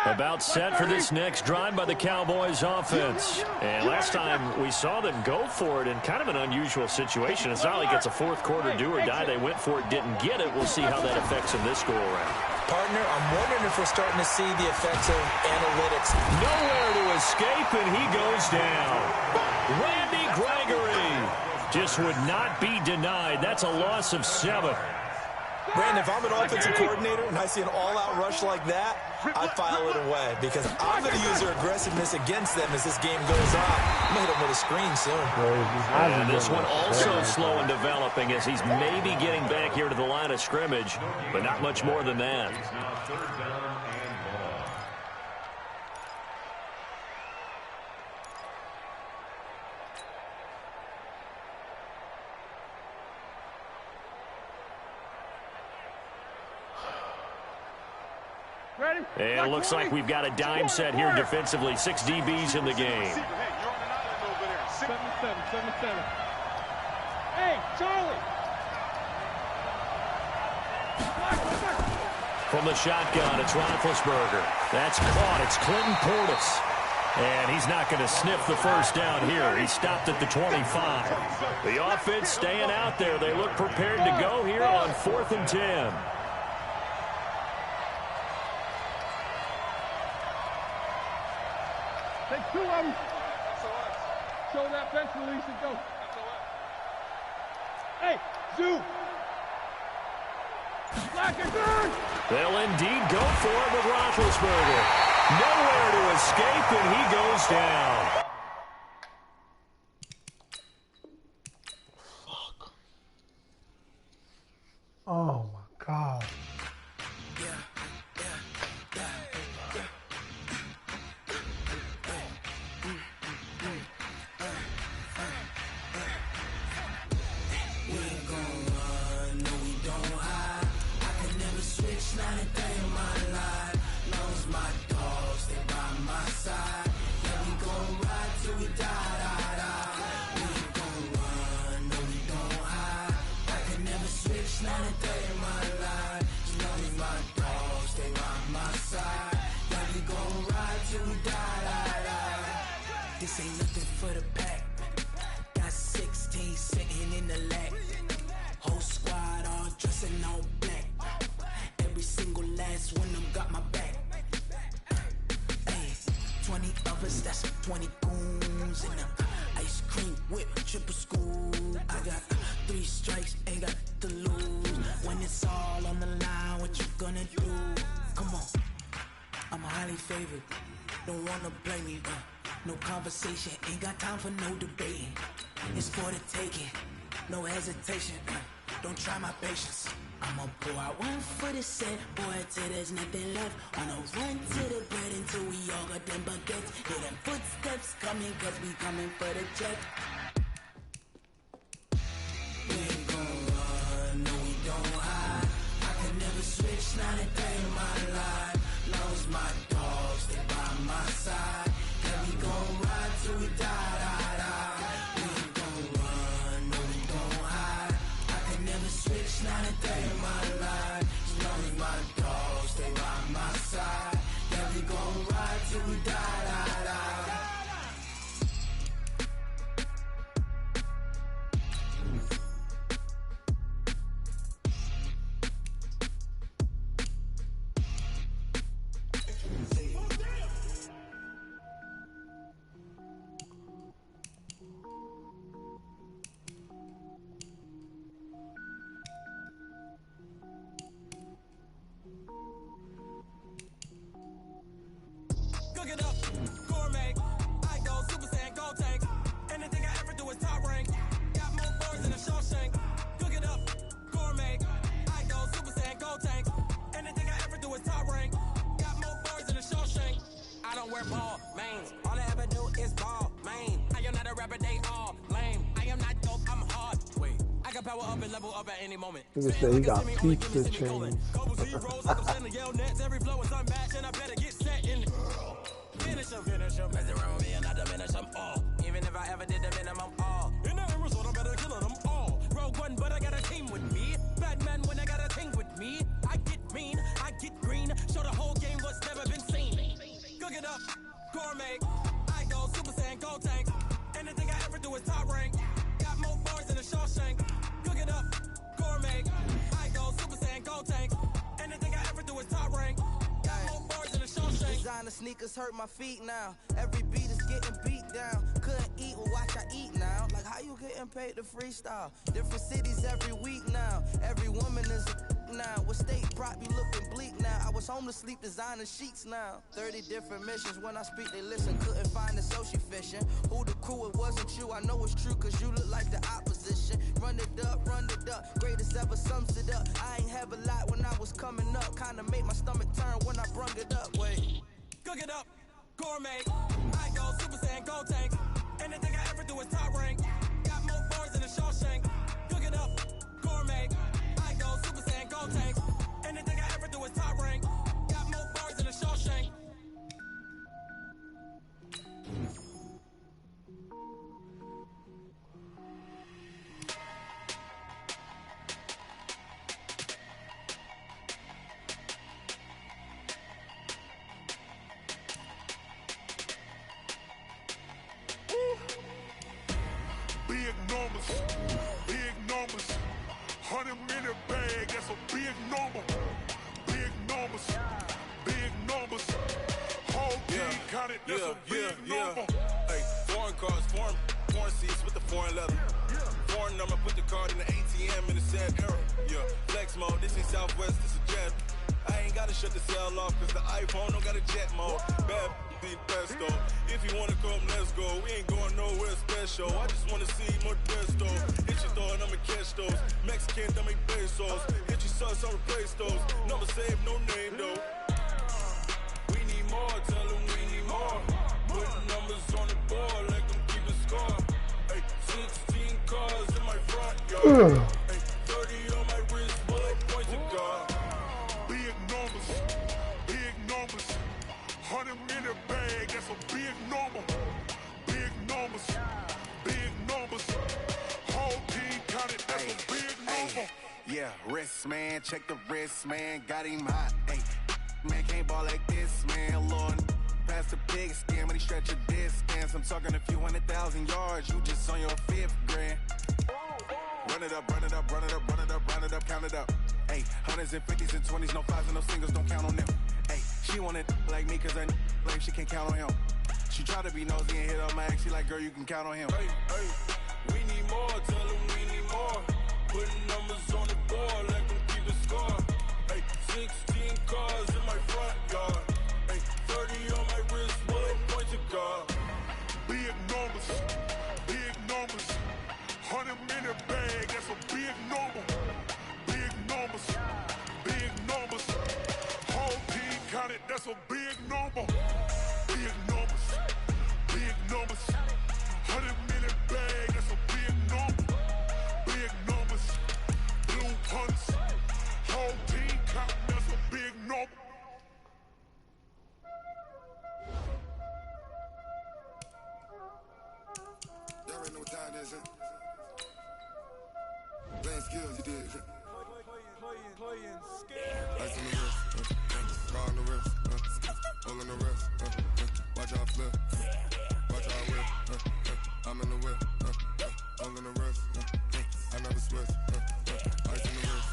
About set for this next drive by the Cowboys offense. And last time we saw them go for it in kind of an unusual situation. It's not like it's a fourth quarter do or die. They went for it, didn't get it. We'll see how that affects them this go around. Partner, I'm wondering if we're starting to see the effects of analytics. Nowhere to escape, and he goes down. Randy Gregory just would not be denied. That's a loss of 7. Brandon, if I'm an offensive coordinator and I see an all-out rush like that, I file it away because I'm going to use their aggressiveness against them as this game goes on. I'm going to hit them with a screen soon. And this one also slow in developing as he's maybe getting back here to the line of scrimmage, but not much more than that. And it looks like we've got a dime set here defensively. 6 DBs in the game. 7-7. Hey, Charlie. From the shotgun, it's Roethlisberger. That's caught. It's Clinton Portis. And he's not going to sniff the first down here. He stopped at the 25. The offense staying out there. They look prepared to go here on 4th and 10. Take two of them. Show that bench release and go. Hey, Zoo. They'll indeed go for it with Roethlisberger. Nowhere to escape, and he goes down. Fuck. Oh, my God. This ain't nothing for the pack. Got 16 sitting in the lap. Whole squad all dressing all black. Every single last one of them got my back. Hey, 20 of us, that's 20 goons in the ice cream whip, triple school. I got 3 strikes, ain't got to lose. When it's all on the line, what you gonna do? Come on, I'm highly favored. Don't wanna blame me, no conversation, ain't got time for no debating. It's for the taking, no hesitation. Don't try my patience. I'ma pour out one for the set, boy, till there's nothing left. On a run to the bread until we all got them baguettes. Hear them footsteps coming, cause we coming for the check. We ain't gon' run, no we don't hide. I can never switch, not a day in my life. Long as my dogs, they by my side. Yeah, we gon' ride till we die, die, die. We ain't gon' run, no we don't hide. I can never switch, not a day in my life. As long as my dogs, they by my side. Yeah, we gon' ride till we die, die, die. Cook it up, gourmet. I go Super Saiyan, gold tank. Anything I ever do is top rank. Got more bars than a Shawshank. Cook it up, gourmet. I go Super Saiyan, gold tank. Anything I ever do is top rank. Got more bars than a Shawshank. I don't wear ball mains. All I ever do is ball main. I am not a rapper, they all lame. I am not dope, I'm hard. Wait, I can power up and level up at any moment. Nigga say he got pizza chains. Couple zeros, I'm sending yell nets. Every flow is unmatched, and I better get set in. Finish him, mess around with me and I diminish them all. Even if I ever did the minimum, all. In the end result, I'm better killing them all. Rogue One, but I got a team with me. Batman, when I got a thing with me. I get mean, I get green. Show the whole game what's never been seen. Cook it up, gourmet. I go Super Saiyan, gold tank. Anything I ever do is top rank. Got more bars than a Shawshank. Cook it up, gourmet. I go Super Saiyan, gold tank. Anything I ever do is top rank. Got more bars than a Shawshank. Designer sneakers hurt my feet now. Every beat is getting beat down. Couldn't eat, well watch I eat now. Like how you getting paid to freestyle? Different cities every week now. Every woman is a now. What state prop you looking bleak now? I was home to sleep designer sheets now. 30 different missions. When I speak they listen. Couldn't find it so she fishing. Who the crew? It wasn't you. I know it's true cause you look like the opposition. Run it up, greatest ever sums it up. I ain't have a lot when I was coming up. Kinda made my stomach turn when I brung it up. Wait. Cook it up, gourmet. I go Super Saiyan, gold tank. Anything I ever do is top rank. Got more bars than a Shawshank. Cook it up, gourmet. I go Super Saiyan, gold tank. Anything I ever do is top rank. Got more bars than a Shawshank. Big numbers. 100-minute bag, that's a big number. Big numbers. Whole team kinda counted, that's a big number. Hey, foreign cars, foreign seats with the foreign leather. Foreign number, put the card in the ATM in the sad era. Yeah, flex mode, this ain't Southwest, this a jet. I ain't gotta shut the cell off, cause the iPhone don't got a jet mode. Bad be pesto. If you wanna come, let's go. We ain't going nowhere special. I just wanna see more desto. Hit your throw and I'ma catch those. Mexican, don't make pesos. Hit your sauce, I'll replace those. Number save, no name though. We need more, tell them we need more. Putting numbers on the board, like them keep a score. Hey, 16 cars in my front yard. Hey, 30 on my wrist, bullet points to God. Big numbers, big numbers. 100 minute bag, that's a big number. Big numbers, big numbers. Whole team counted, that's a big number. Yeah, wrist man, check the wrist man, got him hot. Hey, man can't ball like this, man. Lord, past the big skin when he stretch a distance. I'm talking a few 100,000 yards, you just on your 5th grand. Run it up, run it up, run it up, run it up, run it up, count it up. Hey, hundreds and 50s and 20s, no 5s and no singles, don't count on them. Hey, she wanted like me cause her like she can't count on him. She tried to be nosy and hit up my ex, she like, girl, you can count on him. Hey, we need more, tell them we need more. Putting numbers on the board, let them keep the score. Hey, 16 cars in my front yard. Hey, 30 on my wrist, bullet point to God. Big numbers, big numbers. 100 minute bag, that's a big number. Big numbers, big numbers. Whole team counted, that's a big number. Big numbers, big numbers. 100 minute bag, that's a big number. Big numbers, blue punts. Whole team counting, that's a big number. Y'all already know what time it is, huh? Playing skills, you did. Playing Ice on the wrist, car on the wrist, hole in the wrist, watch how I flip, watch how I whip, I'm in the whip, hole in the wrist, I never switch, ice on the wrist,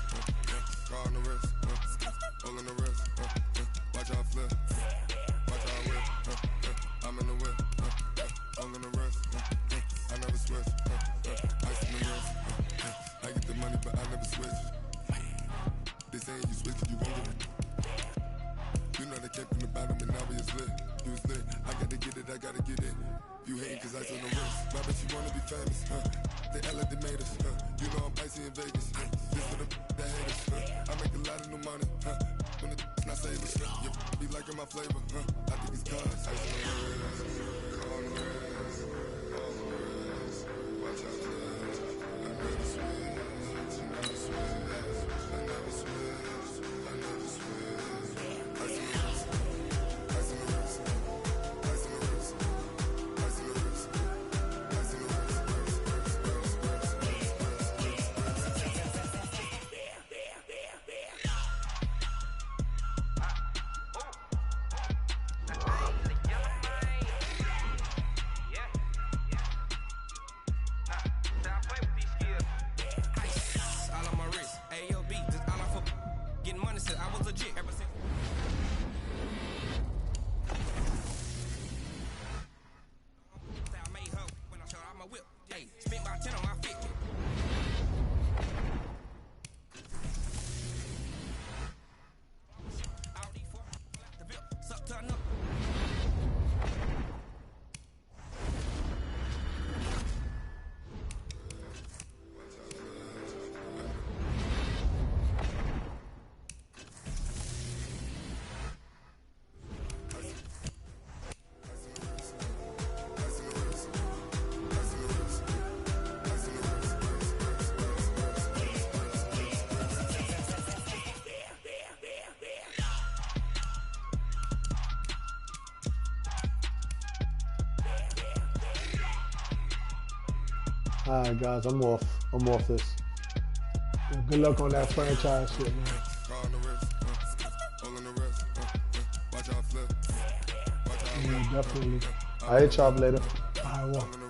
car on the wrist, hole in the wrist, watch how I flip, watch how I whip, I'm in the whip, hole in the wrist, I never switch, ice on the wrist, I get the money but I never switch. They saying you switch it, you won't get it. You know they came from the bottom and now we is lit. You was lit, I gotta get it, I gotta get it. You hating cause ice on the wrist. Why bet you wanna be famous, They act like they made us, You know I'm icy in Vegas, This for the that hate us, I make a lot of new money, When it's not savers, You be liking my flavor, I think it's cause ice on the wrist, on the wrist, on the wrist. Watch out for this, I never switch, I never switch. All right, guys, I'm off this. Good luck on that franchise shit, man. Yeah, definitely. I'll hit y'all later. All right, well.